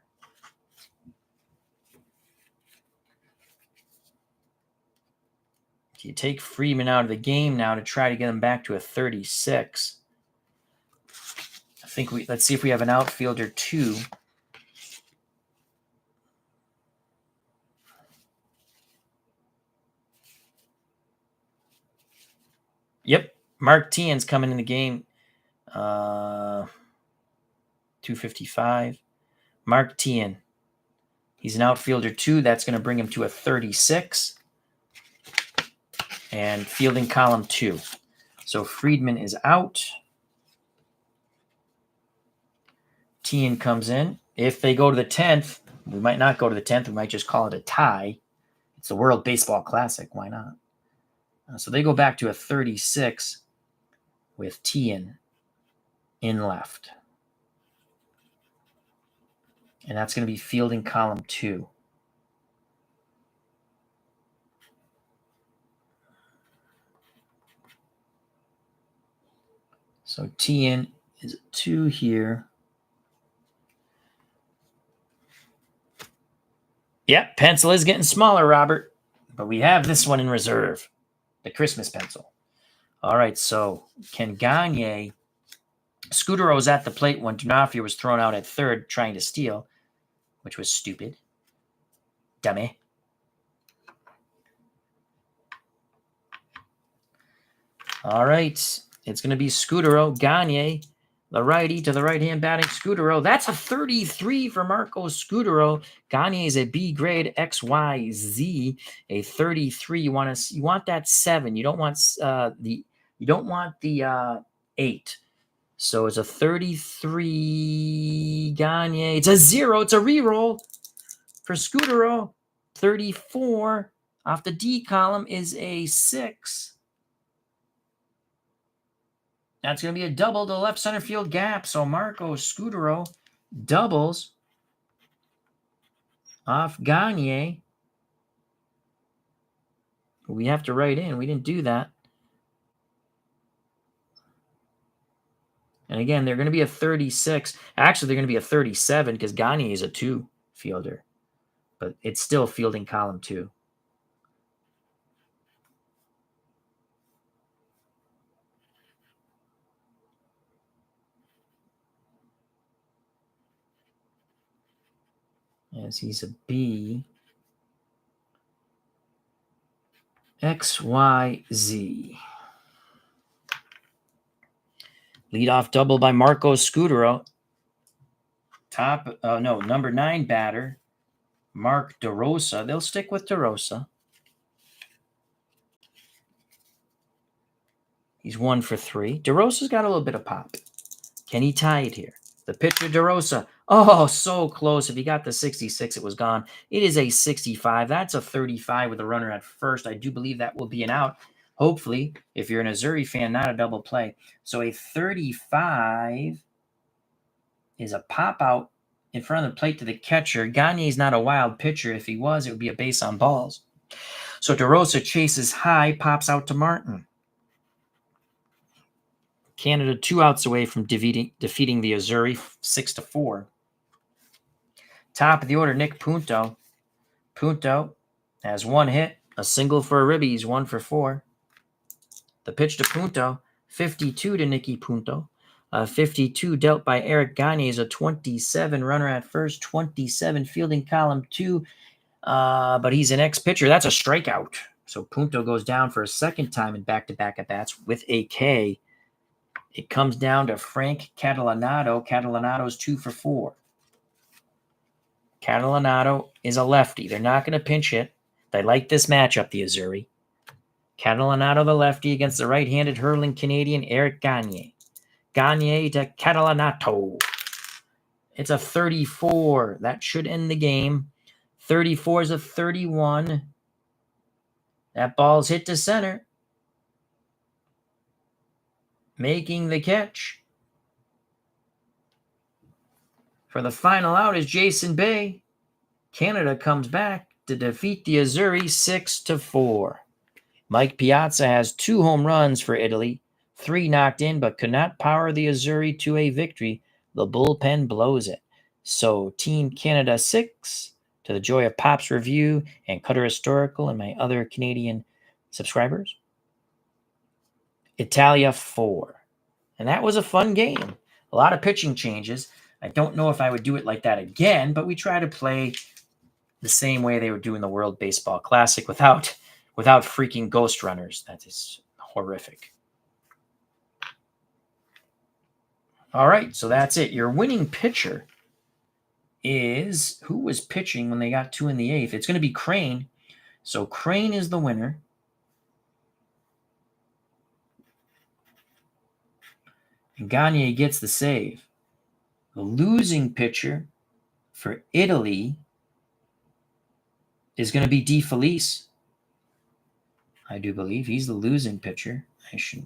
You take Freeman out of the game now to try to get him back to a 36. I think let's see if we have an outfielder 2. Yep, Mark Tien's coming in the game. 255. Mark Tien. He's an outfielder 2. That's going to bring him to a 36. And fielding column 2. So Friedman is out. Tien comes in. If they go to the 10th, we might not go to the 10th. We might just call it a tie. It's the World Baseball Classic. Why not? So they go back to a 36 with Tien in left. And that's going to be fielding column 2. So Tien is a 2 here. Yep, pencil is getting smaller, Robert. But we have this one in reserve. The Christmas pencil. All right, so can Gagne... Scudero's at the plate when D'Onofrio was thrown out at third trying to steal, which was stupid. Dummy. All right, it's going to be Scudero, Gagne, the righty to the right-hand batting Scudero. That's a 33 for Marco Scudero. Gagne is a B grade XYZ, a 33. You want that 7. You don't want the 8. So it's a 33 Gagne. It's a 0. It's a reroll for Scudero. 34 off the D column is a 6. That's going to be a double to the left center field gap. So Marco Scudero doubles off Gagne. We have to write in. We didn't do that. And again, they're going to be a 36. Actually, they're going to be a 37 because Gagne is a 2 fielder. But it's still fielding column 2. As he's a B. XYZ. Leadoff double by Marco Scudero. Number 9 batter, Mark DeRosa. They'll stick with DeRosa. He's 1 for 3. DeRosa's got a little bit of pop. Can he tie it here? The pitcher, DeRosa. Oh, so close. If he got the 66, it was gone. It is a 65. That's a 35 with a runner at first. I do believe that will be an out. Hopefully, if you're an Azzurri fan, not a double play. So a 35 is a pop out in front of the plate to the catcher. Gagne's not a wild pitcher. If he was, it would be a base on balls. So DeRosa chases high, pops out to Martin. Canada 2 outs away from defeating the Azzurri 6-4. Top of the order, Nick Punto. Punto has 1 hit, a single for a ribby. He's 1 for 4. The pitch to Punto, 52 to Nicky Punto. 52 dealt by Eric Gagne is a 27 runner at first, 27 fielding column 2. But he's an ex-pitcher. That's a strikeout. So Punto goes down for a second time in back-to-back at-bats with a K. It comes down to Frank Catalanato. Catalanato's 2 for 4. Catalanato is a lefty. They're not going to pinch hit. They like this matchup, the Azzurri. Catalanato, the lefty, against the right-handed hurling Canadian Eric Gagne. Gagne to Catalanato. It's a 34. That should end the game. 34 is a 31. That ball's hit to center. Making the catch for the final out is Jason Bay. Canada comes back to defeat the Azzurri 6-4. Mike Piazza has 2 home runs for Italy, 3 knocked in, but could not power the Azzurri to a victory. The bullpen blows it. So Team Canada 6, to the joy of Pop's Review and Cutter Historical and my other Canadian subscribers. Italia 4. And that was a fun game. A lot of pitching changes. I don't know if I would do it like that again, but we try to play the same way they were doing the World Baseball Classic without freaking ghost runners. That is horrific. All right, so that's it. Your winning pitcher is, who was pitching when they got 2 in the 8th? It's going to be Crane. So Crane is the winner. And Gagne gets the save. The losing pitcher for Italy is going to be De Felice. I do believe he's the losing pitcher. I should...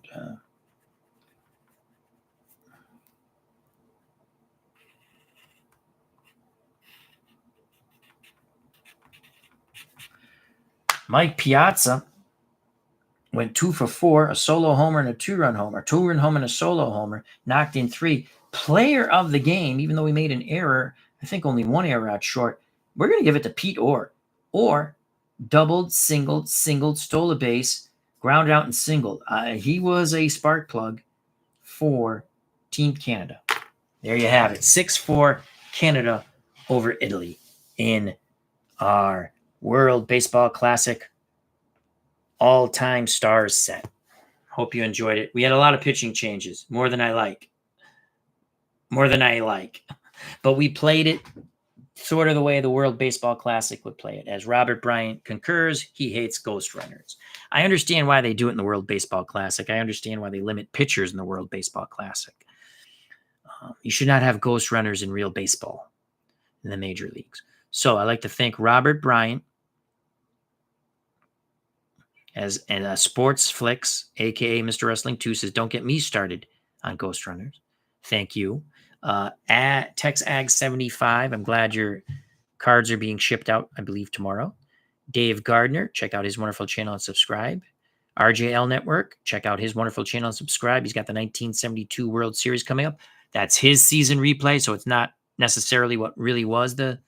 Mike Piazza went 2 for 4, a solo homer and a 2-run homer, 2-run homer and a solo homer, knocked in 3. Player of the game, even though he made an error, I think only 1 error out short, we're going to give it to Pete Orr. Orr doubled, singled, stole a base, grounded out and singled. He was a spark plug for Team Canada. There you have it. 6-4 Canada over Italy in our World Baseball Classic all-time stars set. Hope you enjoyed it. We had a lot of pitching changes, more than I like. But we played it sort of the way the World Baseball Classic would play it. As Robert Bryant concurs, he hates ghost runners. I understand why they do it in the World Baseball Classic. I understand why they limit pitchers in the World Baseball Classic. You should not have ghost runners in real baseball in the major leagues. So I'd like to thank Robert Bryant and Sports Flicks, a.k.a. Mr. Wrestling 2, says, don't get me started on ghost runners. Thank you. At TexAg75, I'm glad your cards are being shipped out, I believe, tomorrow. Dave Gardner, check out his wonderful channel and subscribe. RJL Network, check out his wonderful channel and subscribe. He's got the 1972 World Series coming up. That's his season replay, so it's not necessarily what really was the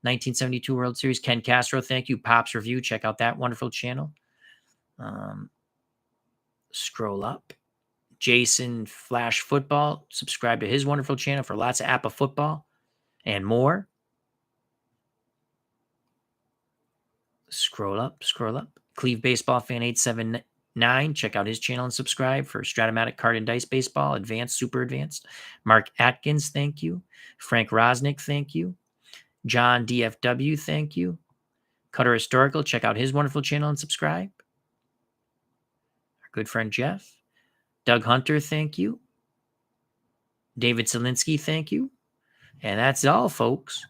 1972 World Series. Ken Castro, thank you. Pop's Review, check out that wonderful channel. Scroll up. Jason Flash Football, subscribe to his wonderful channel for lots of APBA football and more. Scroll up. Cleve Baseball Fan 879, check out his channel and subscribe for Stratomatic Card and Dice Baseball, Advanced, Super Advanced. Mark Atkins, thank you. Frank Rosnick, thank you. John DFW, thank you. Cutter Historical, check out his wonderful channel and subscribe. Our good friend Jeff. Doug Hunter, thank you. David Zielinski, thank you. And that's all, folks.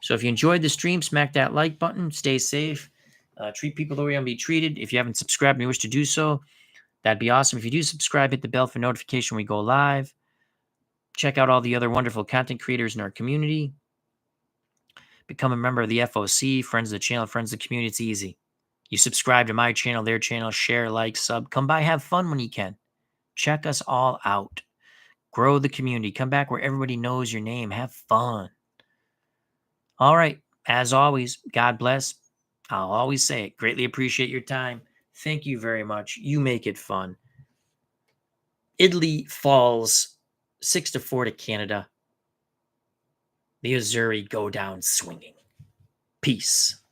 So if you enjoyed the stream, smack that like button. Stay safe. Treat people the way you want to be treated. If you haven't subscribed and you wish to do so, that'd be awesome. If you do subscribe, hit the bell for notification when we go live. Check out all the other wonderful content creators in our community. Become a member of the FOC, friends of the channel, friends of the community. It's easy. You subscribe to my channel, their channel, share, like, sub. Come by, have fun when you can. Check us all out. Grow the community. Come back where everybody knows your name. Have fun. All right. As always, God bless. I'll always say it. Greatly appreciate your time. Thank you very much. You make it fun. Italy falls 6-4 to Canada. The Azzurri go down swinging. Peace.